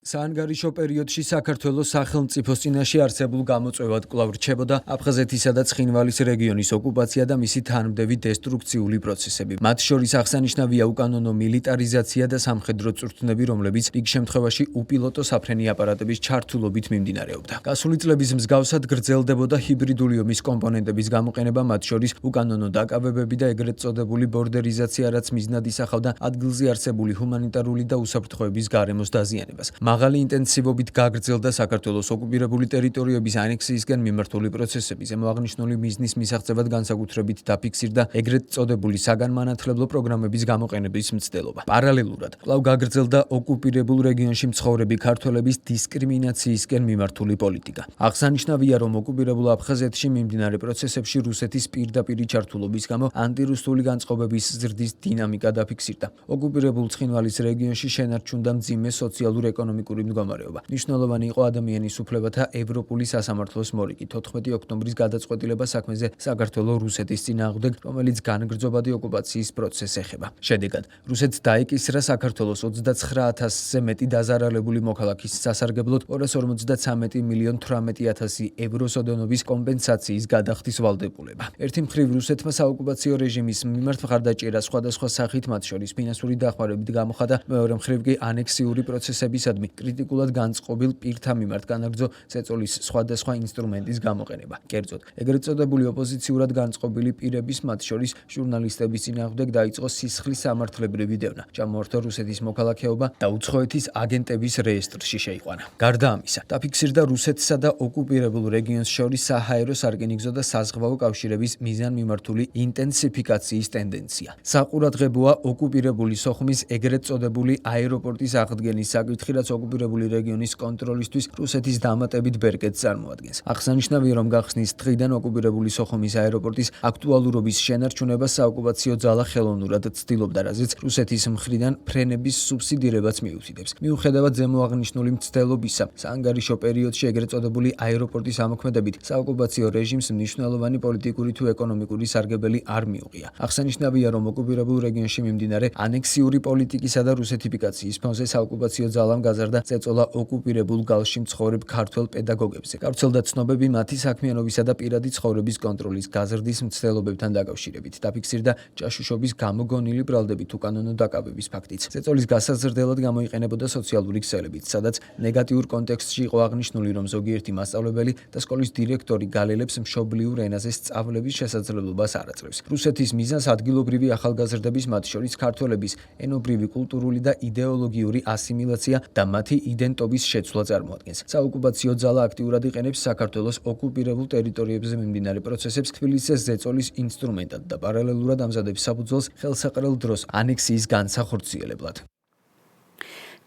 საანგარიშო პერიოდში საქართველოს სახელმწიფოს წინაშე არსებულ გამოწვევად კვლავ რჩებოდა აფხაზეთისა და ცხინვალის რეგიონის ოკუპაცია და მისი თანმდევი დესტრუქციული პროცესები. მათ შორის აღსანიშნავია უკანონო მილიტარიზაცია და სამხედრო წვრთნები, რომლებიც რიგ შემთხვევაში უპილოტო საფრენი აპარატების ჩართულობით მიმდინარეობდა. გასული წლების მსგავსად გრძელდებოდა ჰიბრიდული ომის კომპონენტების გამოყენება, მათ შორის უკანონო დაკავებები და ეგრეთ წოდებული ბორდერიზაცია, რაც მიზნად ისახავდა ადგილზე არსებული ჰუმანიტარული და უსაფრთხოების გარემოს დაზიანებას. მაღალი ინტენსივობით გაგრძელდა საქართველოს ოკუპირებული ტერიტორიების ანექსიისგან მიმართული პროცესები. ზემოაღნიშნული მიზნის მისაღწევად განსაკუთრებით დაფიქსირდა ეგრეთ წოდებული საგანმანათლებლო პროგრამების გამოყენების მცდელობა. პარალელურად, კვლავ გაგრძელდა ოკუპირებულ რეგიონში მცხოვრები ქართველების დისკრიმინაციისკენ მიმართული პოლიტიკა. აღსანიშნავია, რომ ოკუპირებულ აფხაზეთში მიმდინარე პროცესებში რუსეთის პირდაპირი ჩართულობის გამო ანტირუსული განწყობების ზრდის დინამიკა დაფიქსირდა. ოკუპირებულ ცხინვალის რეგიონში შენარჩუნდა მძიმე სოციალურ-ეკონომიკური მდგომარეობა. მნიშვნელოვანი იყო ადამიანის უფლებათა ევროპული სასამართლოს მორიგი 14 ოქტომბრის გადაწყვეტილება საქმეზე საქართველო-რუსეთის წინააღმდეგ, რომელიც განგრძობადი ოკუპაციის პროცესს ეხება. შედეგად, რუსეთს დაეკისრა საქართველოს 29000-ზე მეტი დაზარალებული მოქალაქის სასარგებლოდ 253,018,000 ევროს ოდენობის კომპენსაციის გადახდის ვალდებულება. ერთი მხრივ რუსეთმა საოკუპაციო რეჟიმის მიმართ მხარდაჭერა სხვადასხვა სახით, მათ შორის ფინანსური დახმარებით გამოხატა, მეორე მხრივ კი ანექსიური პროცესებისადმი კრიტიკულად განწყობილ პირთა მიმართ განაგრძო წეწოლის სხვადასხვა ინსტრუმენტის გამოყენება. კერძოდ, ეგრეთ წოდებული ოპოზიციურად განწყობილი პირების, მათ შორის ჟურნალისტების წინააღმდეგ დაიწყო სისხლის სამართლებრივი დევნა, ჩამოართვა რუსეთის მოქალაქეობა და უცხოეთის აგენტების რეესტრში შეიყვანა. გარდა ამისა, დაფიქსირდა რუსეთსა და ოკუპირებულ რეგიონს შორის საჰაერო, სარკინიგზო და საზღვაო კავშირების მიზანმიმართული ინტენსიფიკაციის ტენდენცია. საყურადღებოა ოკუპირებული სოხუმის ეგრეთ წოდებული აეროპორტის აღდგენის საკითხი, რაც ოკუპირებული რეგიონის კონტროლისთვის რუსეთის დამატებით ბერკეტს წარმოადგენს. აღსანიშნავია, რომ გახსნის დღიდან ოკუპირებული სოხუმის აეროპორტის აქტუალურობის შენარჩუნებას საოკუპაციო ძალა ხელოვნურად ცდილობდა, რაზეც რუსეთის მხრიდან ფრენების სუბსიდირებაც მიუთითებს. მიუხედავად ზემოაღნიშნული მცდელობისა, საანგარიშო პერიოდში ეგრეთ წოდებული აეროპორტის ამოქმედებით საოკუპაციო რეჟიმს მნიშვნელოვანი პოლიტიკური თუ ეკონომიკური სარგებელი არ მიუღია. აღსანიშნავია, რომ ოკუპირებულ რეგიონში მიმდინარე ანექსიური პოლიტიკისა და რუსეთიფიკაციის ფონზე საოკუპაციო ძალამ გაზარდა წეწოლა ოკუპირებულ გალში მცხოვრებ ქართველ პედაგოგებზე. გავრცელდა ცნობები მათი საქმიანობისა და პირადი ცხოვრების კონტროლის გაზრდის მცდელობებთან დაკავშირებით. დაფიქსირდა ჭაშუშობის გამოგონილი ბრალდებით უკანონო დაკავების ფაქტიც. წეწოლის გასაზრდელად გამოიყენებოდა სოციალური ქსელებიც, სადაც ნეგატიურ კონტექსტში იყო აღნიშნული, რომ ზოგიერთი მასწავლებელი და სკოლის დირექტორი გალელებს მშობლიურ ენაზე სწავლების შესაძლებლობას არ აძლევს. რუსეთის მიზანს ადგილობრივი ახალგაზრდების, მათ შორის ქართველების ენობრივი, კულტურული და იდეოლოგიური ასიმილაცია და მათი იდენტობის შეცვლა წარმოადგენს. საოკუპაციო ძალა აქტიურად იყენებს საქართველოს ოკუპირებულ ტერიტორიებზე მიმდინარე პროცესებს თბილისის ზეწოლის ინსტრუმენტად და პარალელურად ამზადებს საფუძველს ხელსაყრელ დროს ანექსიის განსახორციელებლად.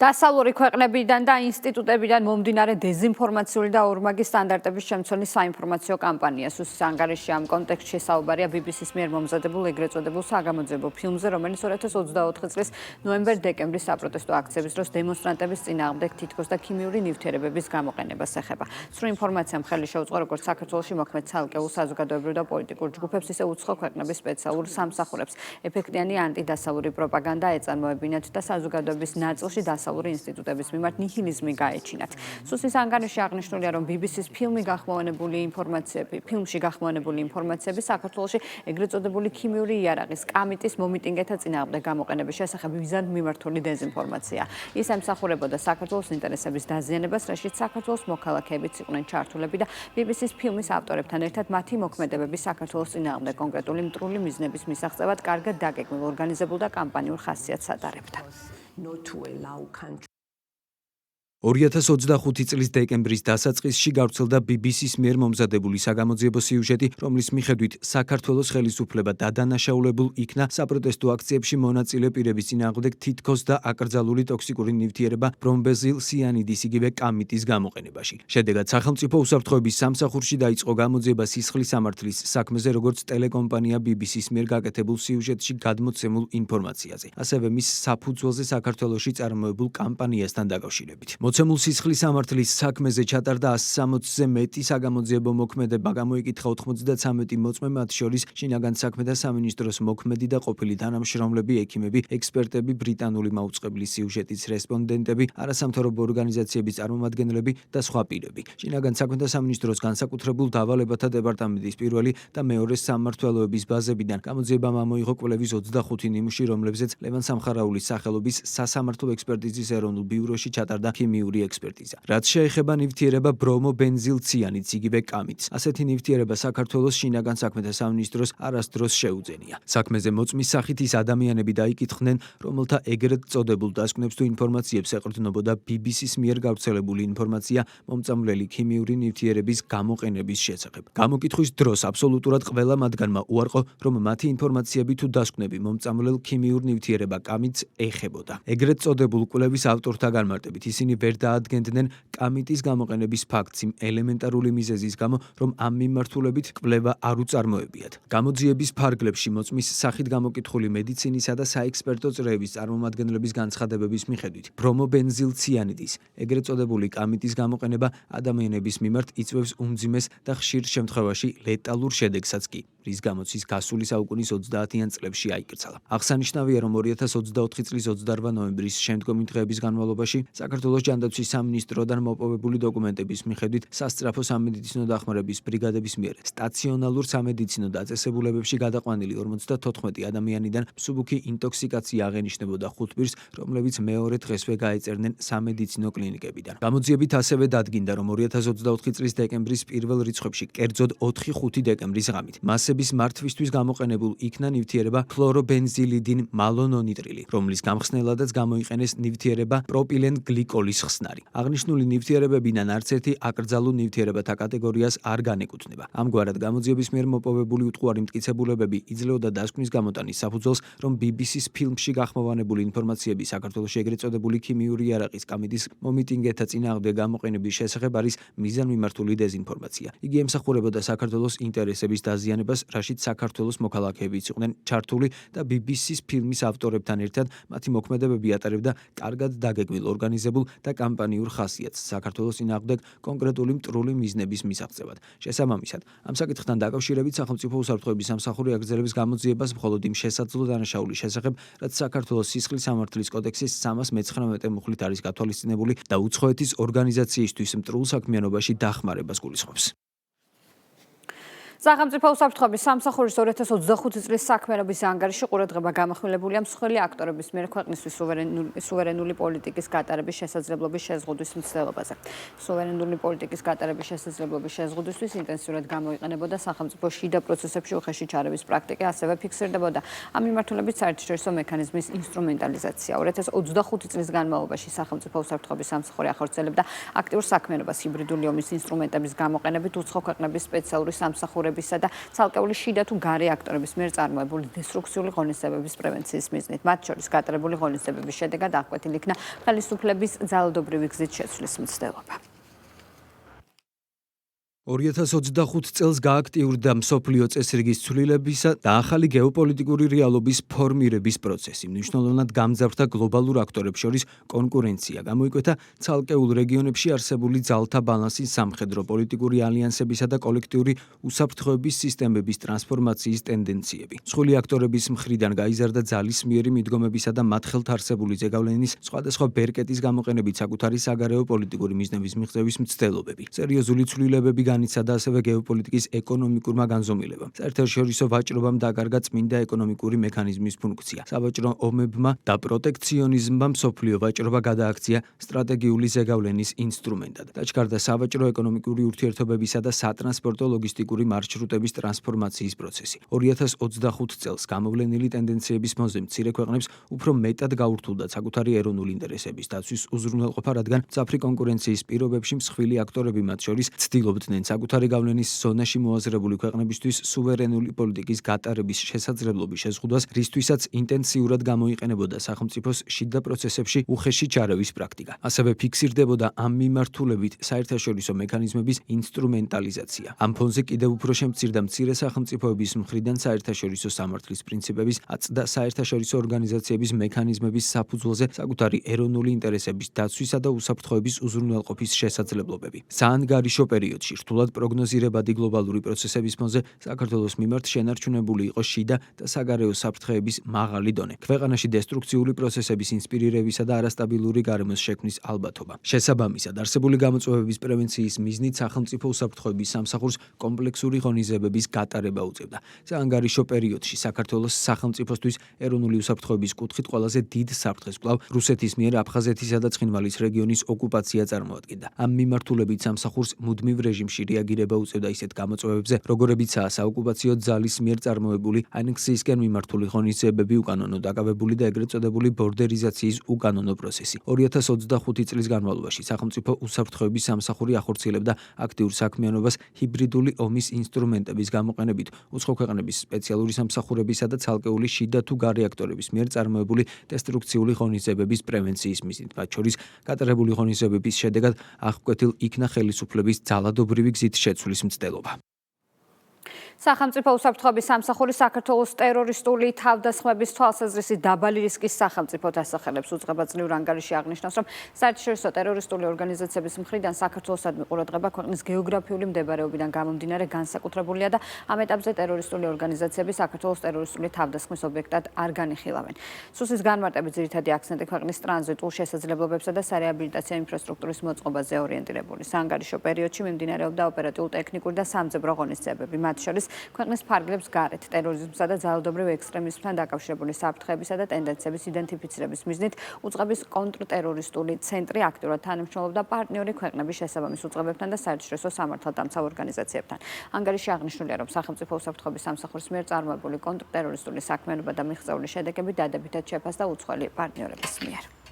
დასავლური ქვეყნებიდან და ინსტიტუტებიდან მომდინარე დეზინფორმაციული და ორმაგი სტანდარტების შემცველი საინფორმაციო კამპანია. სუსის ანგარიში ამ კონტექსტში საუბარია BBC-ს მიერ მომზადებულ ეგრეთ წოდებულ საგამოძიებო ფილმზე, რომელიც 2024 წლის ნოემბერ-დეკემბრის საპროტესტო აქციების დროს დემონსტრანტების წინააღმდეგ თითქოს და ქიმიური ნივთიერებების გამოყენებას ეხება. სრულ ინფორმაციამ ხელი შეუწყო როგორც საქართველოში მოქმედ ცალკეულ საზოგადოებრივ და პოლიტიკურ ჯგუფებს, ისე უცხო ქვეყნების სპეციალურ სამსახურებს. ეფექტიანი ანტიდასავლური პროპაგანდა ეწარმოებინათ და საზოგადოების ნაწილში დასავლური ინსტიტუტების მიმართ ნიჰილიზმი გაეჩინათ. სუსის ანგარიში აღნიშნულია, რომ BBC-ს ფილმში გახმოვანებული ინფორმაციები საქართველოში ეგრეთ წოდებული ქიმიური იარაღის კამიტის მომიტინგეთა წინააღმდეგ გამოყენების შესახებ მიზანად მიმართული დეზინფორმაცია. ის ემსახურებოდა საქართველოს ინტერესების დაზიანებას, რაშიც საქართველოს მოქალაქეებიც იყვნენ ჩართულები და BBC-ს ფილმის ავტორებთან ერთად მათი მოქმედებები საქართველოს წინააღმდეგ კონკრეტული მტრული მიზნების მისაღწევად კარგად დაგეგმილ, ორგანიზებულ და კამპანიურ ხასიათს ატარებდა. 2025 წლის დეკემბრის დასაწყისში გავრცელდა BBC-ს მიერ მომზადებული საგამოძიებო სიუჟეტი, რომლის მიხედვით საქართველოს ხელისუფლება დადანაშაულებულ იქნა საპროტესტო აქციებში მონაწილე პირების წინააღმდეგ თითქოს და აკრძალული ტოქსიკური ნივთიერება ბრომბეზილ სიანიდის იგივე კამიტის გამოყენებაში. შედეგად სახელმწიფო უსაფრთხოების სამსახურში დაიწყო გამოძიება სისხლის სამართლის საქმეზე, როგორც ტელეკომპანია BBC-ს მიერ გაკეთებულ სიუჟეტში გადმოცემულ ინფორმაციაზე, ასევე მის საფუძველზე საქართველოში წარმოებულ კამპანიასთან დაკავშირებით. მოცემულ სისხლის სამართლის საქმეზე ჩატარდა 160-ზე მეტი საგამოძიებო მოქმედება, გამოიკითხა 93 მოწმე, მათ შორის შინაგან საქმეთა სამინისტროს მოქმედი და ყოფილი თანამშრომლები, ექიმები, ექსპერტები, ბრიტანული მაუწყებლის სიუჟეტის რესპონდენტები, არასამთავრობო ორგანიზაციების წარმომადგენლები და სხვა პირები. შინაგან საქმეთა სამინისტროს განსაკუთრებულ დავალებათა დეპარტამენტის პირველი და მეორე სამმართველოების ბაზებიდან გამოძიებამ ამოიღო კვლევის 25 ნიმუში, რომლებზეც ლევან სამხარაულის სახელობის სასამართლო ექსპერტიზის ეროვნულ ბიუროში ჩატარდა ქიმიური ექსპერტიზა. რაც შეეხება ნივთიერება ბრომობენზილციანიდს, იგივე კამიტს. ასეთი ნივთიერება საქართველოს შინაგან საქმეთა სამინისტროს არასდროს შეუძენია. საქმეზე მოწმის სახით ის ადამიანები დაიკითხნენ, რომელთა ეგრეთ წოდებულ დასკვნებს თუ ინფორმაციებს ეყრდნობოდა BBC-ს მიერ გავრცელებული ინფორმაცია მომწამლელი ქიმიური ნივთიერების გამოყენების შესახებ. გამოკითხვის დროს აბსოლუტურად ყველა მათგანმა უარყო, რომ მათი ინფორმაციები თუ დასკვნები მომწამლელ ქიმიურ ნივთიერება კამიტს ეხებოდა. ეგრეთ წოდებულ კვლევის ავტორთა განმარტებით ისინი ვერ დაადგენდნენ კამიტის გამოყენების ფაქტს იმ ელემენტარული მიზეზის გამო, რომ ამ მიმართულებით კვლევა არ უწარმოებიათ. გამოძიების ფარგლებში მოწმის სახით გამოკითხული მედიცინისა და საექსპერტო წრეების წარმომადგენლების განცხადებების მიხედვით, ბრომობენზილციანიდის ეგრეთ წოდებული კამიტის გამოყენება ადამიანების მიმართ იწვევს უმძიმეს და ხშირ შემთხვევაში ლეტალურ შედეგსაც კი, რის გამოც ის გასული საუკუნის 30-იან წლებში აიკრძალა. აღსანიშნავია, რომ 2024 წლის 28 ნოემბრის შემდგომი დღეების განმავლობაში საქართველოს ჯანდაცვის სამინისტროდან მოპოვებული დოკუმენტების მიხედვით სასწრაფო სამედიცინო დახმარების ბრიგადების მიერ სტაციონალურ სამედიცინო დაწესებულებებში გადაყვანილი 54 ადამიანიდან მსუბუქი ინტოქსიკაცია აღენიშნებოდა 5 პირს, რომლებიც მეორე დღესვე გაეწერნენ სამედიცინო კლინიკებიდან. გამოძიებით ასევე დადგინდა, რომ 2024 წლის დეკემბრის პირველ რიცხვებში, კერძოდ 4-5 დეკემბრის ღამით, მასების მართვისთვის გამოყენებულ იქნა ნივთიერება ფლორობენზილი딘 მალონონიტრილი, რომლის გამხსნელადაც გამოიყენეს ნივთიერება პროპილენ გლიკოლის ხსნარი. აღნიშნული ნივთიერებებიდან არც ერთი აკრძალულ ნივთიერებათა კატეგორიას არ განეკუთვნება. ამგვარად გამოძიების მიერ მოპოვებული უტყუარი მტკიცებულებები იძლეოდა დასკვნის გამოტანის საფუძველს, რომ BBC-ს ფილმში გახმოვანებული ინფორმაციები საქართველოში ეგრეთ წოდებული ქიმიური იარაღის კამედის მომიტინგეთა წინააღმდეგ გამოყენების შესახებ არის მიზანმიმართული დეზინფორმაცია. იგი ემსახურებოდა საქართველოს ინტერესების დაზიანებას, რაშიც საქართველოს მოქალაქეებიც იყვნენ ჩართული და BBC-ს ფილმის ავტორებთან ერთად მათი მოქმედებები ატარებდა კარგად დაგეგმილ ორგანიზებულ და კამპანიურ ხასიათს საქართველოს წინააღმდეგ კონკრეტული მტრული მიზნების მისაღწევად. შესაბამისად, ამ საკითხთან დაკავშირებით სახელმწიფო უსაფრთხოების სამსახური აგრძელებს გამოძიებას მხოლოდ იმ შესაძლო დანაშაულის შესახებ, რაც საქართველოს სისხლის სამართლის კოდექსის 319 მუხლით არის გათვალისწინებული და უცხოეთის ორგანიზაციისთვის მტრულ საქმიანობაში დახმარებას გულისხმობს. სახელმწიფო უსაფრთხოების სამსახურის 2025 წლის საქმიანობის ანგარიში ყურადღება გამახვილებულია მსხვილი აქტორების მიერ ქვეყნისთვის სუვერენული პოლიტიკის გატარების შესაძლებლობის შეზღუდვის მცდელობაზე. სუვერენული პოლიტიკის გატარების შესაძლებლობის შეზღუდვისთვის ინტენსიურად გამოიყენებოდა სახელმწიფო შიდა პროცესებში უხეში ჩარევის პრაქტიკა, ასევე ფიქსირდებოდა ამ მიმართულებით საერთაშორისო მექანიზმის ინსტრუმენტალიზაცია. 2025 წლის განმავლობაში სახელმწიფო უსაფრთხოების სამსახური ახორციელებდა აქტიურ საქმიანობას ჰიბრიდული ომის ინსტრუმენტების გამოყენებით უცხო ქვეყნების სპეციალური სამსახურების და ცალკეული შიდა თუ გარე აქტორების მიერ წარმოებული დესტრუქციული ღონისძიებების პრევენციის მიზნით. მათ შორის გატარებული ღონისძიებების შედეგად აღკვეთილ იქნა ხელისუფლების ძალადობრივი გზით შეცვლის მცდელობა. 2025 წელს გააქტიურდა მსოფლიო წესრიგის ცვლილებისა და ახალი გეოპოლიტიკური რეალობის ფორმირების პროცესი. მნიშვნელოვნად გამძაფრდა გლობალურ აქტორებს შორის კონკურენცია, გამოიკვეთა ცალკეულ რეგიონებში არსებული ძალთა ბალანსის სამხედრო პოლიტიკური ალიანსებისა და კოლექტიური უსაფრთხოების სისტემების ტრანსფორმაციის ტენდენციები. მსხვილი აქტორების მხრიდან გაიზარდა ძალისმიერი მიდგომებისა და მათ ხელთ არსებული ზეგავლენის სხვადასხვა ბერკეტის გამოყენებით საკუთარი საგარეო პოლიტიკური მიზნების მიღწევის მცდელობები. სერიოზული ცვლილებები განიცადა ასევე გეოპოლიტიკის ეკონომიკურმა განზომილებამ. საერთაშორისო ვაჭრობამ დაკარგა წმინდა ეკონომიკური მექანიზმის ფუნქცია. სავაჭრო ომებმა და პროტექციონიზმმა მსოფლიო ვაჭრობა გადააქცია სტრატეგიული ზეგავლენის ინსტრუმენტად. დაჩქარდა სავაჭრო ეკონომიკური ურთიერთობებისა და სატრანსპორტო ლოგისტიკური მარშრუტების ტრანსფორმაციის პროცესი. 2025 წელს გამოვლენილი ტენდენციების ფონზე მცირე ქვეყნებს უფრო მეტად გაურთულდათ საკუთარი ეროვნული ინტერესების დაცვის უზრუნველყოფა, რადგან მძაფრი კონკურენციის პირობებში მსხვილი აქტორები მათ შორის ცდილობდნენ საკუთარი გავლენის ზონაში მოაზრებული ქვეყნებისთვის სუვერენული პოლიტიკის გატარების შესაძლებლობის შეზღუდვას, რისთვისაც ინტენსიურად გამოიყენებოდა სახელმწიფოს შიდა პროცესებში უხეში ჩარევის პრაქტიკა. ასევე ფიქსირდებოდა ამ მიმართულებით საერთაშორისო მექანიზმების ინსტრუმენტალიზაცია. ამ ფონზე კიდევ უფრო შემცირდა მცირე სახელმწიფოების მხრიდან საერთაშორისო სამართლის პრინციპების აწდა საერთაშორისო ორგანიზაციების მექანიზმების საფუძველზე საკუთარი ეროვნული ინტერესების დაცვისა და უსაფრთხოების უზრუნველყოფის შესაძლებლობები. საანგარიშო პერიოდში რთულად პროგნოზირებადი გლობალური პროცესების ფონზე საქართველოს მიმართ შენარჩუნებული იყო შიდა და საგარეო საფრთხეების მაღალი დონე. ქვეყანაში დესტრუქციული პროცესების ინსპირირებისა და არასტაბილური გარემოს შექმნის ალბათობა. შესაბამისად, არსებული გამოწვევების პრევენციის მიზნით სახელმწიფო უსაფრთხოების სამსახურს კომპლექსური ღონისძიებების გატარება უწევდა. საანგარიშო პერიოდში საქართველოს სახელმწიფოსთვის ეროვნული უსაფრთხოების კუთხით ყველაზე დიდ საფრთხეს კვლავ რუსეთის მიერ აფხაზეთისა და ცხინვალის რეგიონის ოკუპაცია წარმოადგენდა. ამ მიმართულებით სამსახურს მუდმივ რეჟიმში რეაგირება უწევდა ისეთ გამოწვევებზე, როგორებიცაა საოკუპაციო ძალის მიერ წარმოებული ანექსიისკენ მიმართული ღონისძიებები, უკანონო დაკავებული და ეგრეთ წოდებული ბორდერიზაციის უკანონო პროცესი. 2025 წლის განმავლობაში სახელმწიფო უსაფრთხოების სამსახური ახორციელებდა აქტიურ საქმიანობას ჰიბრიდული ომის ინსტრუმენტების გამოყენებით, უცხო ქვეყნების სპეციალური სამსახურებისა და ცალკეული შიდა თუ გარე აქტორების მიერ წარმოებული დესტრუქციული ღონისძიებების პრევენციის მიზნით. მათ შორის გატარებული ღონისძიებების შედეგად აღკვეთილ იქნა ხელისუფლების ძალადობრივი გზით შეცვლის მცდელობა. სახელმწიფო უსაფრთხოების სამსახური საქართველოს ტერორისტული თავდასხმების თვალსაზრისით დაბალი რისკის სახელმწიფოდ ასახელებს. უძღვება ძლივ ანგარიში აღნიშნავს, რომ საერთაშორისო ტერორისტული ორგანიზაციების მხრიდან საქართველოსადმი ყურადღება ქვეყნის გეოგრაფიული მდებარეობიდან გამომდინარე განსაკუთრებულია და ამ ეტაპზე ტერორისტული ორგანიზაციები საქართველოს ტერორისტული თავდასხმის ობიექტად არ განიხილავენ. სუსის განმარტებით ძირითადი აქცენტი ქვეყნის ტრანზიტულ შესაძლებლობებსა და სარეაბილიტაციო ინფრასტრუქტურის მოწყობაზე ორიენტირებული. საანგარიშო პერიოდში მიმდინარეობდა ოპერატიულ-ტექნიკური და სამძებრო ღონისძიებები, მათ შორის ქვეყნის ფარგლებს გარეთ ტერორიზმსა და ძალადობრივ ექსტრემიზმთან დაკავშირებული საფრთხეებისა და ტენდენციების იდენტიფიცირების მიზნით უწყების კონტრტერორისტული ცენტრი აქტიურად თანამშრომლობდა პარტნიორი ქვეყნების შესაბამის უწყებებთან და საერთაშორისო სამართალდამცავ ორგანიზაციებთან. ანგარიში აღნიშნულია, რომ სახელმწიფო უსაფრთხოების სამსახურის მიერ წარმოებული კონტრტერორისტული საქმიანობა და მიღწეული შედეგები დადებითად შეფასდა უცხოელი პარტნიორების მიერ.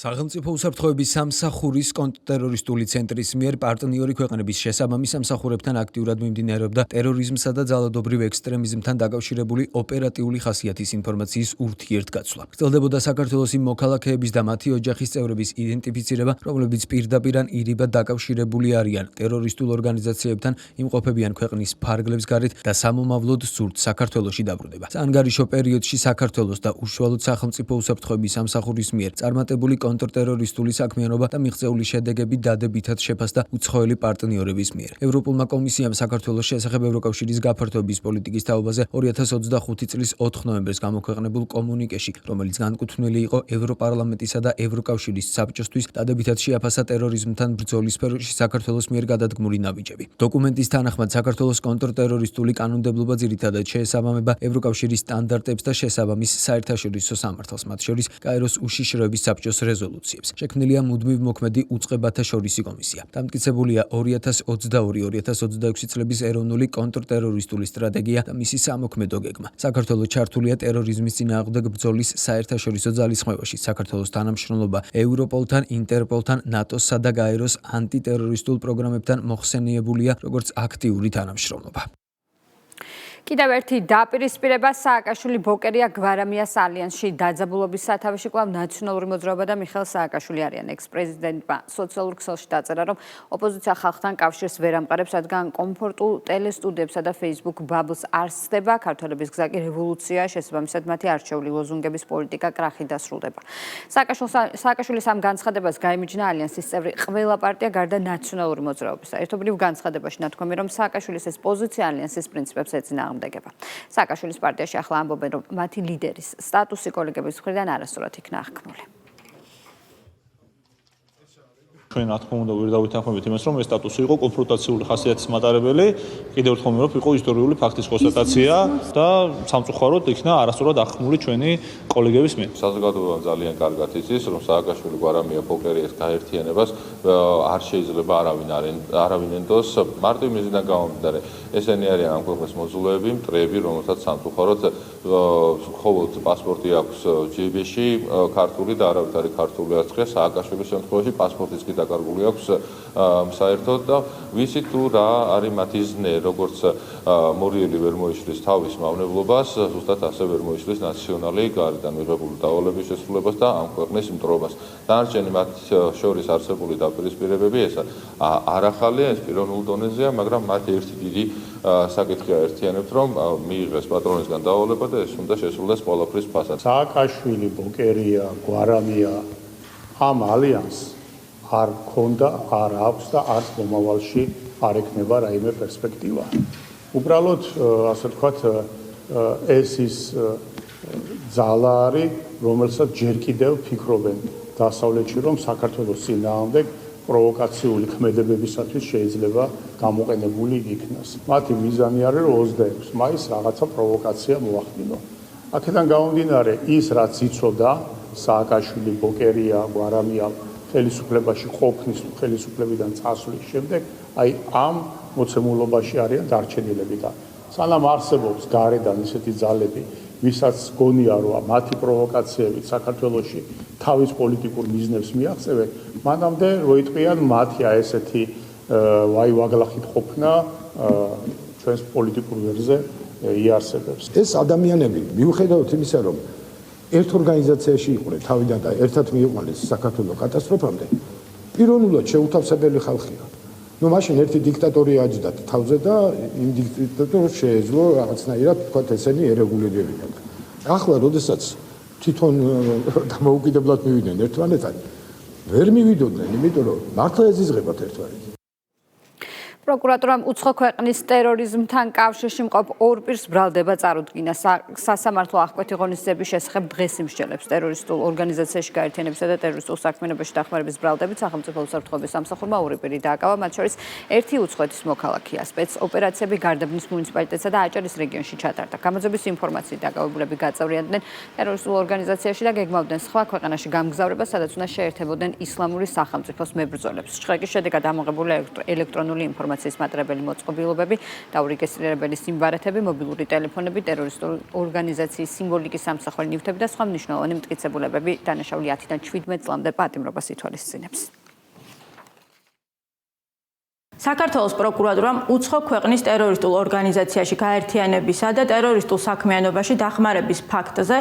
სახელმწიფო უსაფრთხოების სამსახურის კონტრტერორისტული ცენტრის მიერ პარტნიორი ქვეყნების შესაბამის სამსახურებთან აქტიურად მიმდინარეობდა ტერორიზმსა და ძალადობრივ ექსტრემიზმთან დაკავშირებული ოპერატიული ხასიათის ინფორმაციის ურთიერთგაცვლა. გრძელდებოდა საქართველოს იმ მოქალაქეების და მათი ოჯახის წევრების იდენტიფიცირება, რომლებიც პირდაპირ ან ირიბად დაკავშირებული არიან ტერორისტულ ორგანიზაციებთან, იმყოფებიან ქვეყნის ფარგლებს გარეთ და სამომავლოდ სურთ საქართველოში დაბრუნება. საანგარიშო პერიოდში საქართველოს და უშუალოდ სახელმწიფო უსაფრთხოების სამსახურის მიერ წარმატებული კონტრტერორისტული საქმიანობა და მიღწეული შედეგები დადებითად შეფასდა უცხოელი პარტნიორების მიერ. ევროპულმა კომისიამ საქართველოს შესახებ ევროკავშირის გაფართოების პოლიტიკის თაობაზე 2025 წლის 4 ნოემბერს გამოქვეყნებულ კომუნიკეში, რომელიც განკუთვნილი იყო ევროპარლამენტისა და ევროკავშირის საბჭოსთვის, დადებითად შეაფასა ტერორიზმთან ბრძოლის სფეროში საქართველოს მიერ გადადგმული ნაბიჯები. დოკუმენტის თანახმად საქართველოს კონტრტერორისტული კანონმდებლობა ძირითადად შეესაბამება ევროკავშირის სტანდარტებს და შესაბამის საერთაშორისო სამართალს, მათ შორის კაიროს უშიშროების საბჭოს რეზოლუციებს. შექმნილია მუდმივ მოქმედი უწყებათა შორისი კომისია. დამტკიცებულია 2022-2026 წლების ეროვნული კონტრტერორისტული სტრატეგია და მისი სამოქმედო გეგმა. საქართველოს ჩართულია ტერორიზმის წინააღმდეგ ბრძოლის საერთაშორისო ძალისხმევაში. საქართველოს თანამშრომლობა ევროპოლთან, ინტერპოლთან, ნატოსსა და გაეროს ანტიტერორისტულ პროგრამებთან მოხსენიებულია როგორც აქტიური თანამშრომლობა. კიდევ ერთი დაპირისპირება სააკაშვილი ბოკერია გვარამიას ალიანსში დაძაბულობის სათავეში კვლავ ნაციონალური მოძრაობა და მიხეილ სააკაშვილი არიან. ექს-პრეზიდენტმა სოციალურ ქსელში დაწერა, რომ ოპოზიცია ხალხთან კავშირს ვერ ამყარებს, რადგან კომფორტულ ტელესტუდიებსა და Facebook ბაბლს არ სცდება. ქართველების გზა კი რევოლუციაა, შესაბამისად მათი არჩეული ლოზუნგების პოლიტიკა კრახით დასრულდება. სააკაშვილის ამ განცხადებას გაიმიჯნა ალიანსის წევრი ყველა პარტია გარდა ნაციონალური მოძრაობისა. ერთობლივ განცხადებაში ნათქვამი, რომ სააკაშვილის ეს პოზიცია ალიანსის პრინციპებს ეწინააღმდეგება. სააკაშვილის პარტიაში ახლა ამბობენ, რომ მათი ლიდერის სტატუსი კოლეგების მხრიდან არასწორად იქნა აღქმული. ჩვენ რა თქმა უნდა ვერ დავითანხმებით იმას, რომ ეს სტატუსი იყო კონფრონტაციული ხასიათის მატარებელი, კიდევ ერთხელ ვიმეორებ, იყო ისტორიული ფაქტის კონსტატაცია და სამწუხაროდ იქნა არასწორად აღქმული ჩვენი კოლეგების მიერ. საზოგადოებამ ძალიან კარგად იცის, რომ სააკაშვილი გვარამია ბოკერიას გაერთიანებას არ შეიძლება არავინ ენდოს მარტივ მიზნიდან გამომდინარე. ესენი არიან ამ ქვეყნის მოძულეები, მტრები, რომელთაც სამწუხაროდ მხოლოდ პასპორტი აქვს ჯიბეში, ქართული და არავით არის ქართული არცხრა. სააკაშვილის შემთხვევაში პასპორტიც კი დაკარგული აქვს საერთოდ და ვიცით თუ რა არის მათი ზნე, როგორც მორიელი ვერ მოიშლის თავის მავნებლობას, ზუსტად ასე ვერ მოიშლის ნაციონალი გარედან მიღებული დავალების შესრულებას და ამ ქვეყნის მტრობას. დანარჩენი მათ შორის არსებული დაპირისპირებები ეს არ ახალია, ეს პიროვნულ დონეზეა, მაგრამ მათ ერთი დიდი საკითხია ერთიანებთ, რომ მიიღეს პატრონისგან დავალება და ეს უნდა შესრულდეს ყველაფრის ფასად. სააკაშვილი, ბოკერია, გვარამია ამ ალიანსს არ ქონდა, არ აქვს და არც მომავალში არ ექნება რაიმე პერსპექტივა. უბრალოდ, ასე ვთქვათ, ეს ის ძალა არის, რომელსაც ჯერ კიდევ ფიქრობენ დასავლეთში, რომ საქართველოს წინააღმდეგ პროვოკაციული ქმედებებისათვის შეიძლება გამოყენებული იქნას. მათი მიზანი არის, რომ 26 მაისს რაღაცა პროვოკაცია მოახდინო. აქედან გამომდინარე, ის რაც იცოდა სააკაშვილი, ბოკერია, გვარამია ხელისუფლებაში ყოფნის, ხელისუფლებიდან წასვლის შემდეგ, აი ამ მოცემულობაში არიან დარჩენილები და სანამ არსებობს გარედან ისეთი ძალები, ვისაც გონია, რომ მათი პროვოკაციებით საქართველოში თავის პოლიტიკურ მიზნებს მიაღწევენ, მანამდე როიტყვიან მათი ესეთი ვაი-ვაგლახით ყოფნა ჩვენს პოლიტიკურ ვერზე იარსებებს. ეს ადამიანები მიუხედავად იმისა, რომ ერთ ორგანიზაციაში იყვნენ თავიდან და ერთად მიიყვანეს საქართველოს კატასტროფამდე, პიროვნულად შეუთავსებელი ხალხია. ნუ მაშინ ერთი დიქტატორი აჯდათ თავზე და იმ დიქტატორს შეეძლო რაღაცნაირად თქვათ ესენი ერეგულირებიდან. ახლა როდესაც თვითონ დამოუკიდებლად მივიდნენ ერთმანეთთან, ვერ მივიდოდნენ, იმიტომ რომ მართლა ეზიზღებათ ერთმანეთს. პროკურატურამ უცხო ქვეყნის ტერორიზმთან კავშირში მყოფ ორ პირს ბრალდება წარუდგინა. სასამართლო აღკვეთი ღონისძიების შესახებ დღეს იმსჯელებს ტერორისტულ ორგანიზაციაში გაერთიანებისა და ტერორისტულ საქმიანობაში დახმარების ბრალდებით სახელმწიფო უსაფრთხოების სამსახურმა ორი პირი დააკავა, მათ შორის ერთი უცხოეთის მოქალაქეა. სპეცოპერაციები გარდაბნის მუნიციპალიტეტსა და აჭარის რეგიონში ჩატარდა. გამოძიების ინფორმაციით დაკავებულები გაწევრიანდნენ ტერორისტულ ორგანიზაციაში და გეგმავდნენ სხვა ქვეყანაში გამგზავრებას, სადაც უნდა შეერთებოდნენ ისლამური სახელმწიფოს მებრძოლებს. შრეკის შედეგად ამოღებული ელექტრონული ინფორმაცია ინფორმაციის მატრებელი მოწყობილობები და ურეგისტრირებელი სიმბარათები, მობილური ტელეფონები, ტერორისტული ორგანიზაციის სიმბოლიკის სამსახველი ნივთები და სხვა მნიშვნელოვანი მტკიცებულებები დანაშაული 10-დან 17 წლამდე პატიმრობას ითვალისწინებს. საქართველოს პროკურატურამ უცხო ქვეყნის ტერორისტულ ორგანიზაციაში გაერთიანებისა და ტერორისტულ საქმიანობაში დახმარების ფაქტზე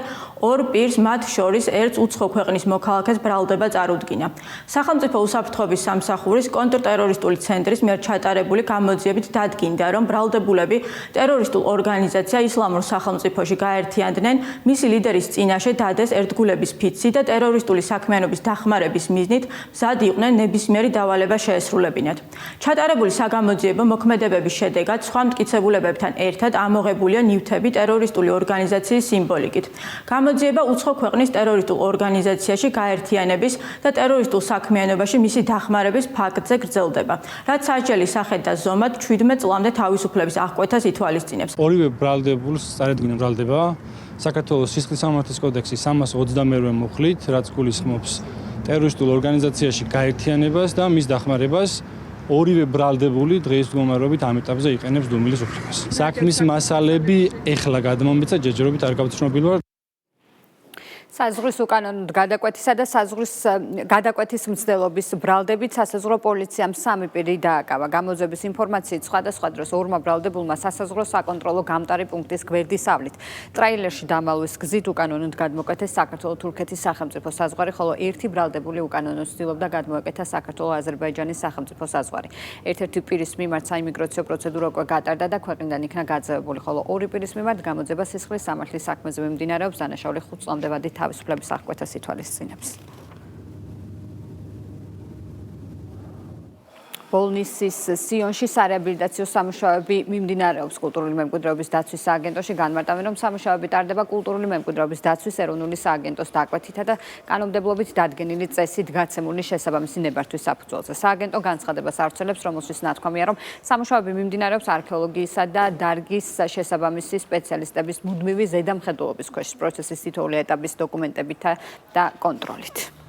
ორ პირს მათ შორის ერთ უცხო ქვეყნის მოქალაქეს ბრალდება წარუდგინა. სახელმწიფო უსაფრთხოების სამსახურის კონტრტერორისტული ცენტრის მიერ ჩატარებული გამოძიებით დადგინდა, რომ ბრალდებულები ტერორისტულ ორგანიზაცია ისლამურ სახელმწიფოში გაერთიანდნენ, მისი ლიდერის წინაშე დადეს ერთგულების ფიცი და ტერორისტული საქმიანობის დახმარების მიზნით მზად იყვნენ ნებისმიერი დავალება შეესრულებინათ. ჩატარებული საგამოძიებო მოქმედებების შედეგად სხვა მტკიცებულებებთან ერთად ამოღებულია ნივთები ტერორისტული ორგანიზაციის სიმბოლიკით. გამოძიება უცხო ქვეყნის ტერორისტულ ორგანიზაციაში გაერთიანების და ტერორისტულ საქმიანობაში მისი დახმარების ფაქტზე გრძელდება, რაც სასჯელის სახით და ზომად 17 წლამდე თავისუფლების აღკვეთას ითვალისწინებს. ორივე ბრალდებულს წარედგინა ბრალდება საქართველოს სისხლის სამართლის კოდექსის 322 მუხლით, რაც გულისხმობს ტერორისტულ ორგანიზაციაში გაერთიანებას და მის დახმარებას. ორივე ბრალდებული დღეის მდგომარეობით ამ ეტაპზე იყენებს დუმილის უფლებას. საქმის მასალები ეხლა გადმომეცა, ჯერჯერობით არ გავცნობილი ვარ. საზღვრის უკანონოდ გადაკვეთისა და საზღვრის გადაკვეთის მცდელობის ბრალდებით სასაზღვრო პოლიციამ 3 პირი დააკავა. გამოძიების ინფორმაციით სხვადასხვა დროს ორმა ბრალდებულმა სასაზღვრო საკონტროლო გამტარი პუნქტის გვერდისავლით ტრაილერში დამალვის გზით უკანონოდ გადმოკვეთეს საქართველო-თურქეთის სახელმწიფო საზღვარი, ხოლო ერთი ბრალდებული უკანონოდ ცდილობდა გადმოეკეთა საქართველო-აზერბაიჯანის სახელმწიფო საზღვარი. ერთ-ერთი პირის მიმართ საიმიგრაციო პროცედურა უკვე გატარდა და ქვეყნიდან იქნა გაძევებული, ხოლო ორი პირის მიმართ გამოძიება სისხლის სამართლის საქმეზე მიმდინარეობს, დანაშაული 5 წლამდე ვადი თავისუფლების აღკვეთას ითვალისწინებს. ბოლნისის სიონში სარეაბილიტაციო სამუშაოები მიმდინარეობს კულტურული მემკვიდრეობის დაცვის სააგენტოში. განმარტავენ, რომ სამუშაოები ტარდება კულტურული მემკვიდრეობის დაცვის ეროვნული სააგენტოს დაკვეთითა და კანონმდებლობით დადგენილი წესით გაცემული შესაბამისი ნებართვის საფუძველზე. სააგენტო განცხადებას ავრცელებს, რომელშიც ნათქვამია, რომ სამუშაოები მიმდინარეობს არქეოლოგიისა და დარგის შესაბამისი სპეციალისტების მუდმივი ზედამხედველობის ქვეშ, პროცესის თითოეული ეტაპის დოკუმენტებით და კონტროლით.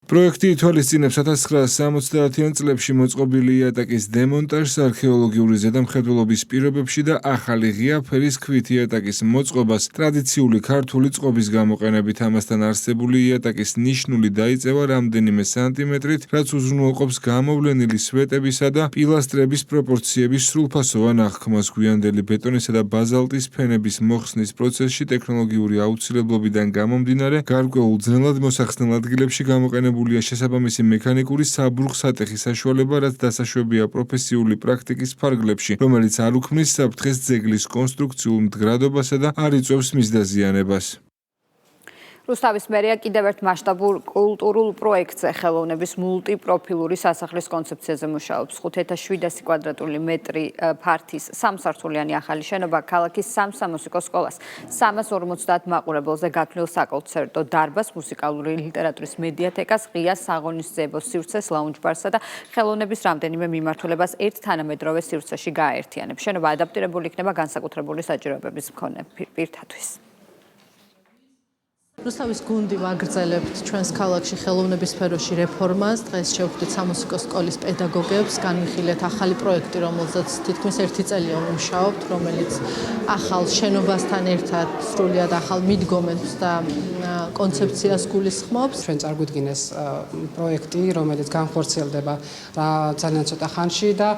პროექტი ითვალისწინებს 1970-იან წლებში მოწყობილი იატაკის დემონტაჟს არქეოლოგიური ზედამხედველობის პირობებში და ახალი ღია ფერის ქვით იატაკის მოწყობას ტრადიციული ქართული წყობის გამოყენებით. ამასთან არსებული იატაკის ნიშნული დაიწევა რამდენიმე სანტიმეტრით, რაც უზრუნველყოფს გამოვლენილი სვეტებისა და პილასტრების პროპორციების სრულფასოვან აღქმას. გვიანდელი ბეტონისა და ბაზალტის ფენების მოხსნის პროცესში ტექნოლოგიური აუცილებლობიდან გამომდინარე გარკვეულ ძნელად მოსახსნელ ადგილებში გამოყენებული შესაბამისი მექანიკური საბრუხ-სატეხი საშუალება, რაც დასაშვებია პროფესიული პრაქტიკის ფარგლებში, რომელიც არ უქმნის საფრთხეს ძეგლის კონსტრუქციულ მდგრადობასა და არ იწვევს მის დაზიანებას. რუსთავის მერია კიდევ ერთ მასშტაბურ კულტურულ პროექტზე ხელოვნების მულტიპროფილური სასახლის კონცეფციაზე მუშაობს. 5700 კვადრატული მეტრი ფართის სამსართულიანი ახალი შენობა ქალაქის სამსამუსიკო სკოლას, 350 მაყურებელზე გათვლილ საკონცერტო დარბაზს, მუსიკალური ლიტერატურის მედიათეკას, ღია საღონისძიებო სივრცეს, ლაუნჯ-ბარსა და ხელოვნების რამდენიმე მიმართულებას ერთ თანამედროვე სივრცეში გააერთიანებს. შენობა ადაპტირებული იქნება განსაკუთრებული საჭიროებების მქონე პირთათვის. რუსთავის გუნდი ვაგრძელებთ ჩვენს ქალაქში ხელოვნების სფეროში რეფორმას. დღეს შევხვდით სამუსიკო სკოლის პედაგოგებს, განვიხილეთ ახალი პროექტი, რომელზეც თითქმის 1 წელია ვმუშაობთ, რომელიც ახალ შენობასთან ერთად სრულიად ახალ მიდგომებს და კონცეფციას გულისხმობს. ჩვენ წარგვიდგინეს პროექტი, რომელიც განხორციელდება ძალიან ცოტა ხანში და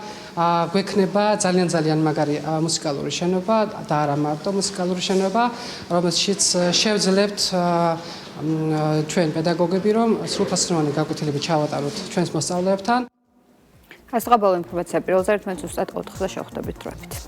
გვექნება ძალიან მაგარი მუსიკალური შენობა და არა მარტო მუსიკალური შენობა, რომელშიც შევძლებთ ჩვენ პედაგოგები, რომ სრულფასოვანი გაკვეთილები ჩავატაროთ ჩვენს მოსწავლეებთან. ასე ბოლო ინფორმაცია პირველზე ერთმანეთს უბრალოდ 4-ზე შევხვდებით დროებით.